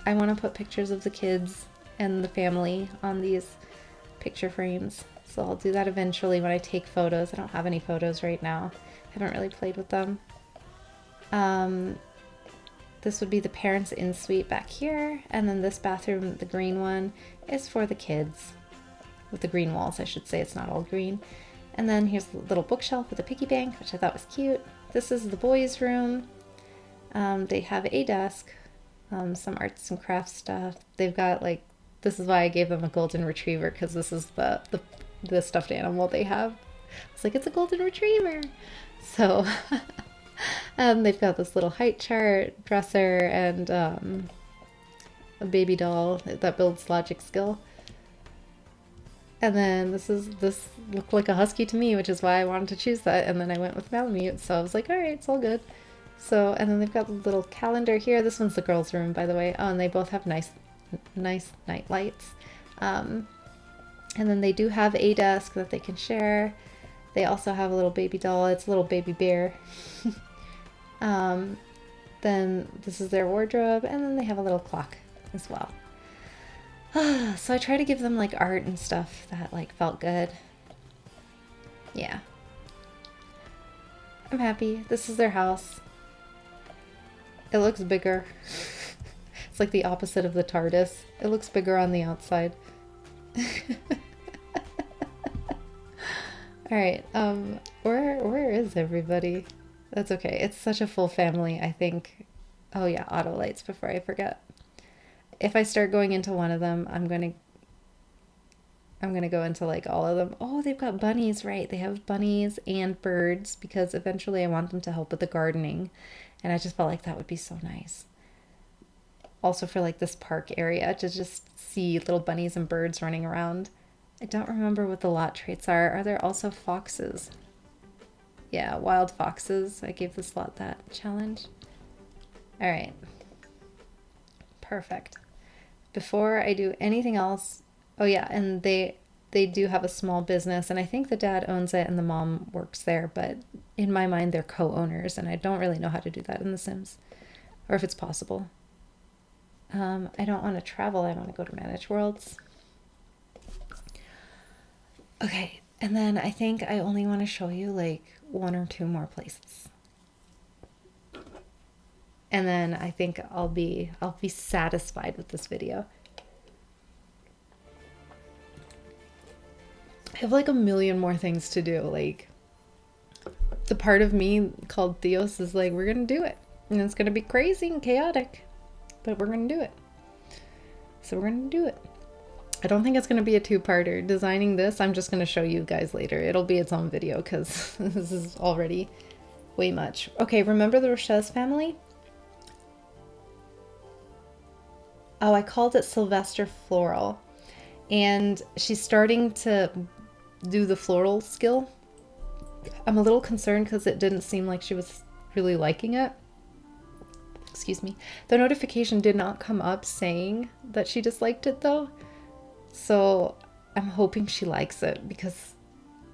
I want to put pictures of the kids and the family on these picture frames. So I'll do that eventually when I take photos. I don't have any photos right now. I haven't really played with them. This would be the parents' in-suite back here. And then this bathroom, the green one, is for the kids. With the green walls, I should say. It's not all green. And then here's the little bookshelf with a piggy bank, which I thought was cute. This is the boys' room. They have a desk, some arts and crafts stuff. They've got like, this is why I gave them a golden retriever, because this is the stuffed animal they have. It's like, it's a golden retriever. So they've got this little height chart, dresser, and a baby doll that builds logic skill. And then this looked like a husky to me, which is why I wanted to choose that. And then I went with Malamute, so I was like, all right, it's all good. So, and then they've got the little calendar here. This one's the girls' room, by the way. Oh, and they both have nice night lights. And then they do have a desk that they can share. They also have a little baby doll. It's a little baby bear. Then this is their wardrobe, and then they have a little clock as well. So I try to give them like art and stuff that like felt good. Yeah. I'm happy. This is their house. It looks bigger. It's like the opposite of the TARDIS. It looks bigger on the outside. Alright, where is everybody? That's okay. It's such a full family, I think. Oh yeah, auto lights before I forget. If I start going into one of them, I'm gonna go into like all of them. Oh, they've got bunnies, right? They have bunnies and birds because eventually I want them to help with the gardening. And I just felt like that would be so nice. Also for like this park area to just see little bunnies and birds running around. I don't remember what the lot traits are. Are there also foxes? Yeah, wild foxes. I gave this lot that challenge. All right. Perfect. Before I do anything else, oh yeah, and they do have a small business, and I think the dad owns it and the mom works there, but in my mind they're co-owners, and I don't really know how to do that in The Sims, or if it's possible. I don't want to travel. I want to go to Manage Worlds. Okay, and then I think I only want to show you like 1 or 2 more places. And then I think I'll be satisfied with this video. I have like a million more things to do. Like the part of me called Theos is like, we're gonna do it. And it's gonna be crazy and chaotic, but we're gonna do it. So we're gonna do it. I don't think it's gonna be a 2-parter. Designing this, I'm just gonna show you guys later. It'll be its own video because this is already way much. Okay, remember the Roches family? Oh, I called it Sylvester Floral. And she's starting to do the floral skill. I'm a little concerned because it didn't seem like she was really liking it. Excuse me. The notification did not come up saying that she disliked it though. So I'm hoping she likes it, because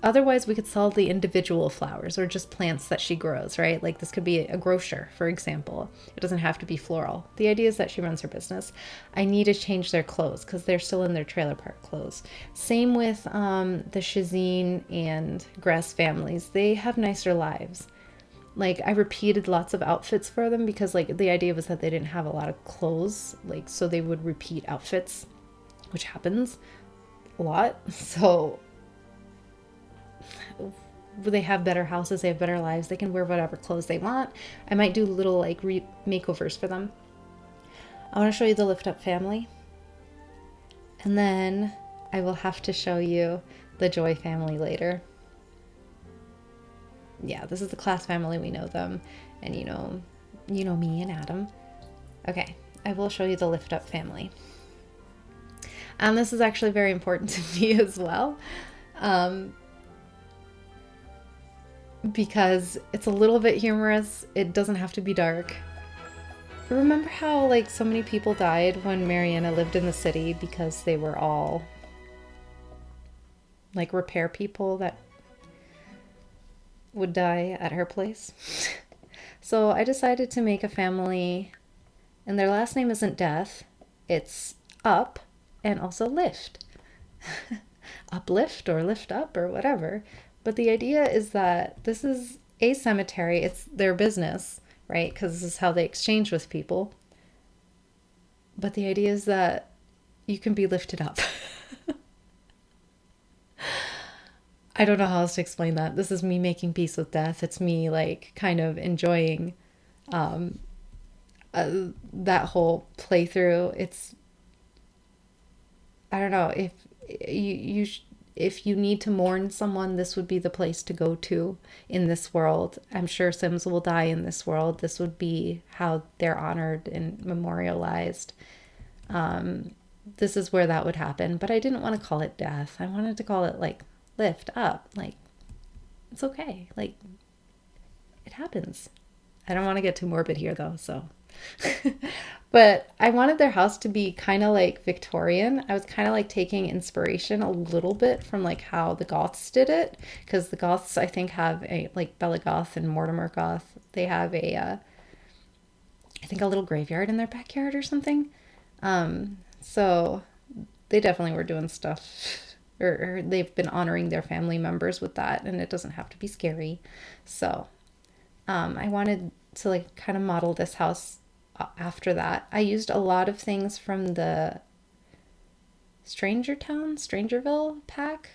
otherwise we could sell the individual flowers or just plants that she grows, right? Like this could be a grocer, for example. It doesn't have to be floral. The idea is that she runs her business. I need to change their clothes because they're still in their trailer park clothes. Same with the Shazine and Grass families. They have nicer lives. Like I repeated lots of outfits for them because like the idea was that they didn't have a lot of clothes, like so they would repeat outfits, which happens a lot. So they have better houses, they have better lives, they can wear whatever clothes they want. I might do little like makeovers for them. I want to show you the Lift Up family, and then I will have to show you the Joy family later. Yeah, this is the Class family, we know them, and you know me and Adam. Okay, I will show you the Lift Up family. And this is actually very important to me as well. Because it's a little bit humorous. It doesn't have to be dark. Remember how like so many people died when Mariana lived in the city because they were all like repair people that would die at her place? So I decided to make a family, and their last name isn't Death, it's Up and also Lift. Uplift or lift up or whatever. But the idea is that this is a cemetery. It's their business, right? Because this is how they exchange with people. But the idea is that you can be lifted up. I don't know how else to explain that. This is me making peace with death. It's me like kind of enjoying that whole playthrough. It's, I don't know, if you need to mourn someone, this would be the place to go to in this world. I'm sure Sims will die in this world. This would be how they're honored and memorialized. This is where that would happen. But I didn't want to call it death. I wanted to call it like lift up. Like, it's okay. Like, it happens. I don't want to get too morbid here though, so. But I wanted their house to be kind of like Victorian. I was kind of like taking inspiration a little bit from like how the Goths did it, because the Goths I think have a like Bella Goth and Mortimer Goth. They have a I think a little graveyard in their backyard or something. So they definitely were doing stuff, or they've been honoring their family members with that, and it doesn't have to be scary. So I wanted to like kind of model this house after that. I used a lot of things from the Strangerville pack,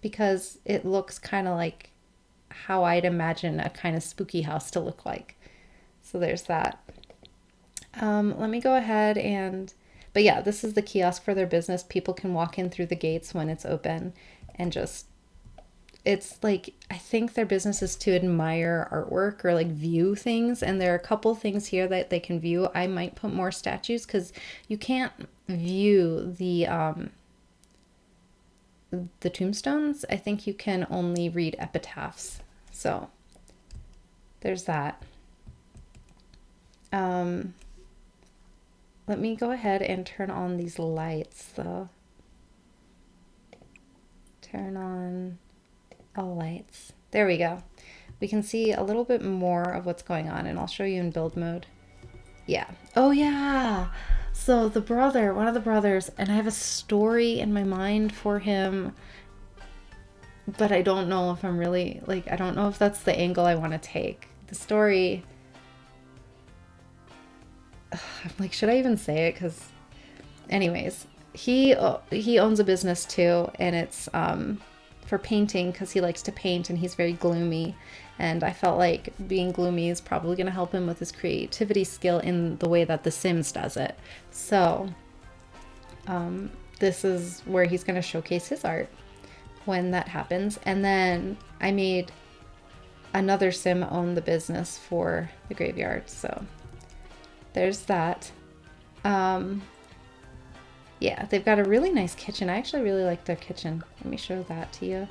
because it looks kind of like how I'd imagine a kind of spooky house to look like. So there's that. Let me go ahead and, but yeah, this is the kiosk for their business. People can walk in through the gates when it's open and just, it's like, I think their business is to admire artwork or like view things. And there are a couple things here that they can view. I might put more statues because you can't view the tombstones. I think you can only read epitaphs. So there's that. Let me go ahead and turn on these lights though. Turn on all lights. There we go. We can see a little bit more of what's going on, and I'll show you in build mode. Yeah. Oh yeah. So the brother, one of the brothers, and I have a story in my mind for him, but I don't know if I'm really, like, I don't know if that's the angle I want to take. The story, I'm like, should I even say it? Because anyways, he owns a business too, and it's for painting, because he likes to paint and he's very gloomy, and I felt like being gloomy is probably going to help him with his creativity skill in the way that The Sims does it. So this is where he's going to showcase his art when that happens. And then I made another sim owned the business for the graveyard. So there's that. Yeah, they've got a really nice kitchen. I actually really like their kitchen. Let me show that to you.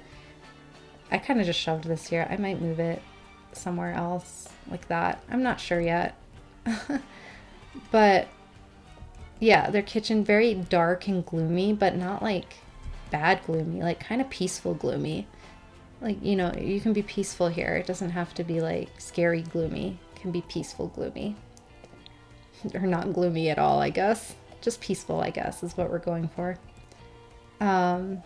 I kind of just shoved this here. I might move it somewhere else like that. I'm not sure yet. But yeah, their kitchen very dark and gloomy, but not like bad gloomy, like kind of peaceful gloomy. Like, you know, you can be peaceful here. It doesn't have to be like scary gloomy. It can be peaceful gloomy. Or not gloomy at all, I guess. Just peaceful, I guess, is what we're going for. Then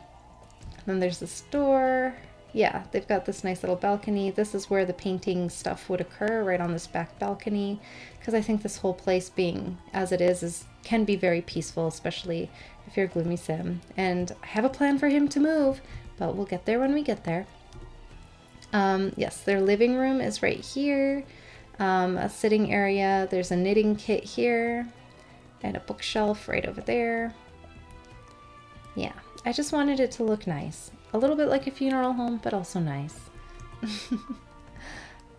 there's the store. Yeah, they've got this nice little balcony. This is where the painting stuff would occur, right on this back balcony. Because I think this whole place being as it is can be very peaceful, especially if you're a gloomy sim. And I have a plan for him to move, but we'll get there when we get there. Yes, their living room is right here. A sitting area. There's a knitting kit here. And a bookshelf right over there. Yeah, I just wanted it to look nice. A little bit like a funeral home, but also nice.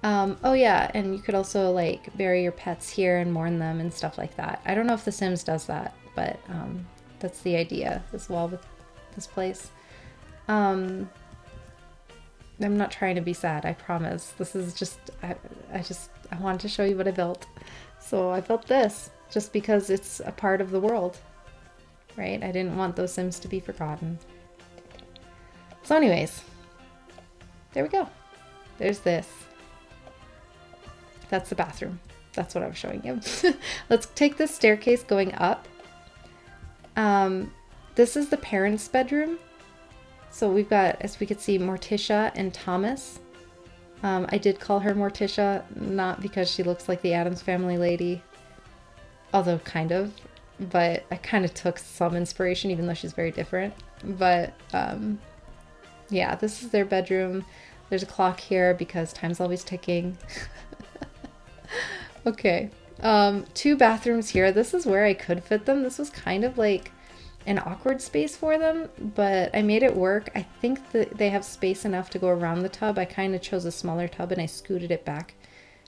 Oh yeah, and you could also like bury your pets here and mourn them and stuff like that. I don't know if The Sims does that, but that's the idea as well with this place. I'm not trying to be sad, I promise. This is just, I wanted to show you what I built. So I built this just because it's a part of the world, right? I didn't want those Sims to be forgotten. So anyways, there we go. There's this. That's the bathroom. That's what I was showing you. Let's take this staircase going up. This is the parents' bedroom. So we've got, as we could see, Morticia and Thomas. I did call her Morticia, not because she looks like the Addams Family lady, although kind of, but I kind of took some inspiration, even though she's very different. But yeah, this is their bedroom. There's a clock here because time's always ticking. Okay, 2 bathrooms here. This is where I could fit them. This was kind of like an awkward space for them, but I made it work. I think that they have space enough to go around the tub. I kind of chose a smaller tub and I scooted it back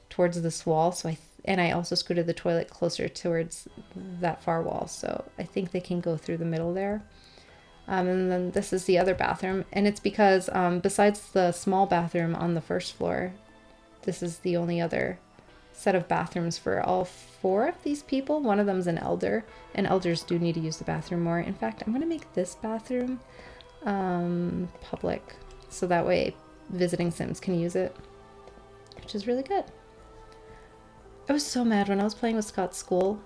towards this wall. So I also scooted the toilet closer towards that far wall. So I think they can go through the middle there. And then this is the other bathroom. And it's because besides the small bathroom on the first floor, this is the only other set of bathrooms for all 4 of these people. One of them's an elder, and elders do need to use the bathroom more. In fact, I'm going to make this bathroom public, so that way visiting Sims can use it, which is really good. I was so mad when I was playing with Scott's school.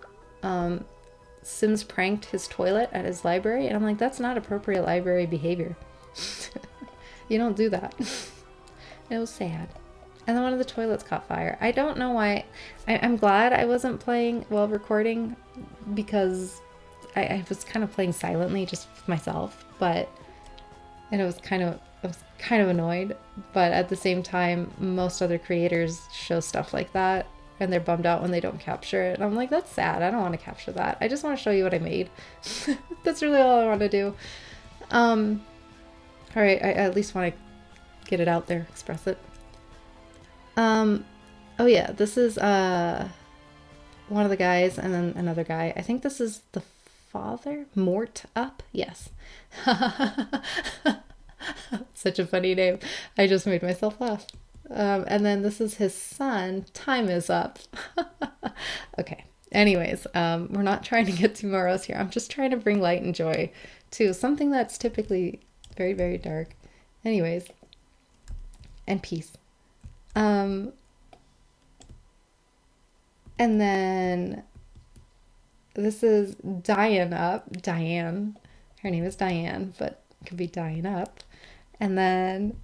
Sims pranked his toilet at his library, and I'm like, that's not appropriate library behavior. You don't do that. It was sad. And then one of the toilets caught fire. I don't know why. I'm glad I wasn't playing while recording, because I was kind of playing silently just with myself, and I was kind of annoyed. But at the same time, most other creators show stuff like that and they're bummed out when they don't capture it. And I'm like, that's sad. I don't want to capture that. I just want to show you what I made. That's really all I want to do. All right, I at least want to get it out there, express it. Oh yeah, this is one of the guys and then another guy. I think this is the father? Mort up? Yes. Such a funny name. I just made myself laugh. And then this is his son. Time is up. Okay. Anyways, we're not trying to get too morose here. I'm just trying to bring light and joy to something that's typically very, very dark. Anyways, and peace. And then this is Diane up. Diane. Her name is Diane, but it could be Diane up. And then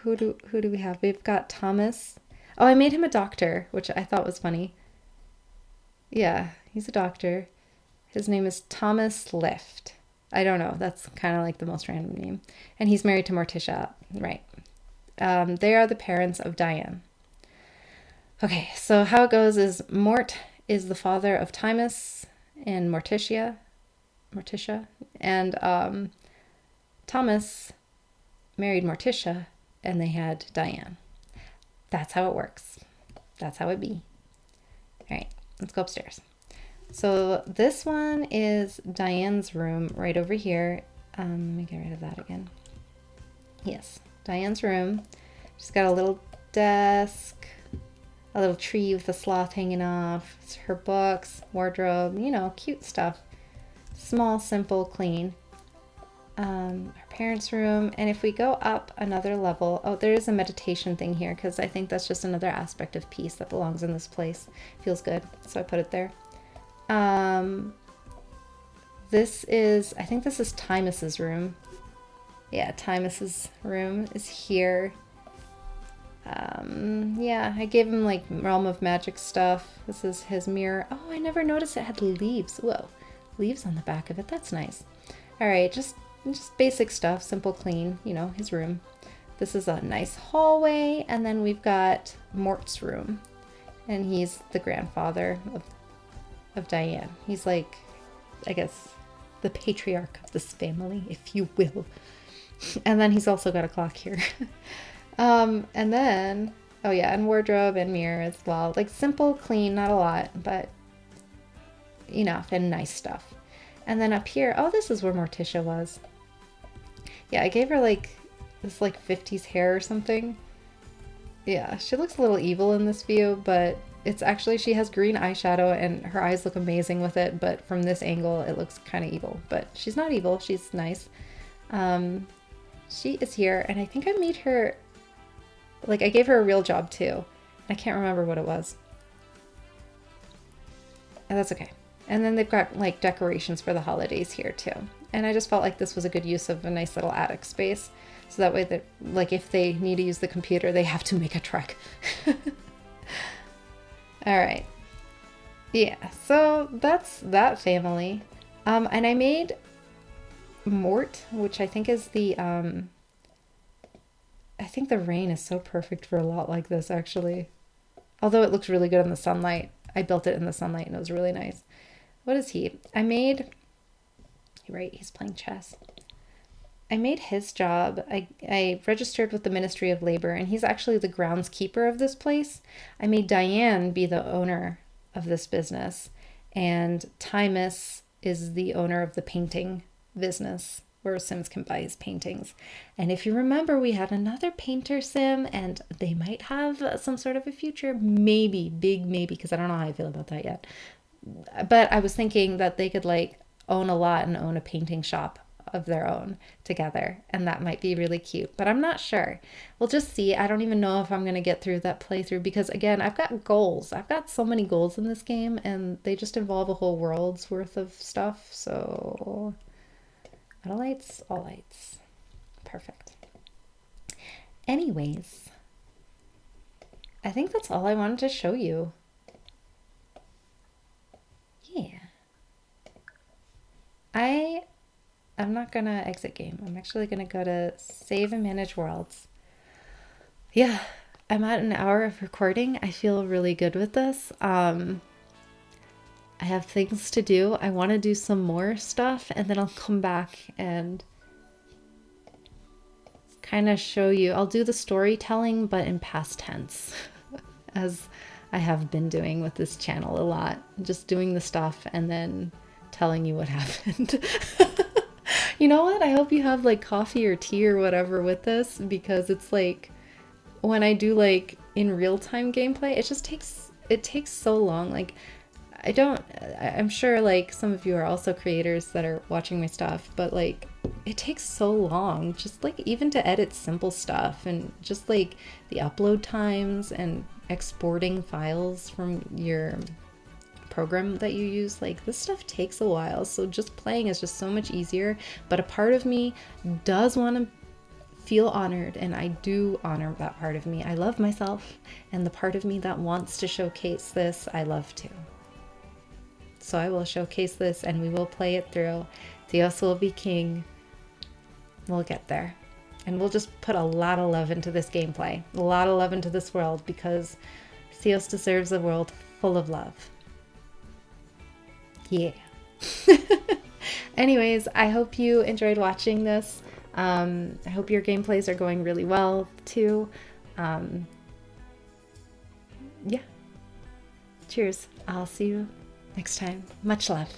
who do we have? We've got Thomas. Oh, I made him a doctor, which I thought was funny. Yeah, he's a doctor. His name is Thomas Lift. I don't know. That's kind of like the most random name. And he's married to Morticia, right? They are the parents of Diane. Okay, so how it goes is Mort is the father of Timus and Morticia, and Thomas married Morticia, and they had Diane. That's how it works. That's how it be. All right, let's go upstairs. So this one is Diane's room right over here. Let me get rid of that again. Yes, Diane's room. She's got a little desk, a little tree with a sloth hanging off, her books, wardrobe, you know, cute stuff. Small, simple, clean. Her parents' room. And if we go up another level, oh, there is a meditation thing here because I think that's just another aspect of peace that belongs in this place. Feels good, so I put it there. This is, I think this is Timus's room. Yeah, Timus's room is here. Yeah, I gave him like Realm of Magic stuff. This is his mirror. Oh, I never noticed it had leaves. Whoa, leaves on the back of it. That's nice. All right, just basic stuff, simple, clean, you know, his room. This is a nice hallway, and then we've got Mort's room, and he's the grandfather of Diane. He's like, I guess, the patriarch of this family, if you will. And then he's also got a clock here. And then, oh yeah, and wardrobe and mirror as well. Like simple, clean, not a lot, but enough and nice stuff. And then up here, oh, this is where Morticia was. Yeah, I gave her like this like 50s hair or something. Yeah, she looks a little evil in this view, but it's actually, she has green eyeshadow and her eyes look amazing with it, but from this angle it looks kind of evil. But she's not evil, she's nice. She is here, and I think I made her, like I gave her a real job too. I can't remember what it was. And that's okay. And then they've got like decorations for the holidays here too. And I just felt like this was a good use of a nice little attic space. So that way that, like, if they need to use the computer, they have to make a trek. All right. Yeah, so that's that family. And I made Mort, which I think is the, I think the rain is so perfect for a lot like this, actually. Although it looks really good in the sunlight. I built it in the sunlight and it was really nice. What is he? I made, right, he's playing chess. I made his job. I registered with the Ministry of Labor, and he's actually the groundskeeper of this place. I made Diane be the owner of this business, and Timus is the owner of the painting business where Sims can buy his paintings. And if you remember, we had another painter sim, and they might have some sort of a future, maybe, big maybe, because I don't know how I feel about that yet. But I was thinking that they could like own a lot and own a painting shop of their own together, and that might be really cute, but I'm not sure. We'll just see. I don't even know if I'm going to get through that playthrough because, again, I've got goals. I've got so many goals in this game, and they just involve a whole world's worth of stuff. So all lights, all lights. Perfect. Anyways, I think that's all I wanted to show you. Yeah. I'm not gonna exit game. I'm actually gonna go to save and manage worlds. Yeah, I'm at an hour of recording. I feel really good with this. I have things to do. I want to do some more stuff, and then I'll come back and kind of show you. I'll do the storytelling, but in past tense, as I have been doing with this channel a lot. Just doing the stuff and then telling you what happened. You know what? I hope you have like coffee or tea or whatever with this, because it's like when I do like in real-time gameplay, it takes so long. Like I'm sure like some of you are also creators that are watching my stuff, but like it takes so long just like even to edit simple stuff, and just like the upload times and exporting files from your program that you use, like this stuff takes a while. So just playing is just so much easier, but a part of me does want to feel honored, and I do honor that part of me. I love myself, and the part of me that wants to showcase this, I love too. So I will showcase this, and we will play it through. Theos will be king. We'll get there, and we'll just put a lot of love into this gameplay, a lot of love into this world, because Theos deserves a world full of love. Yeah. Anyways, I hope you enjoyed watching this. I hope your gameplays are going really well too. Yeah. Cheers. I'll see you next time. Much love.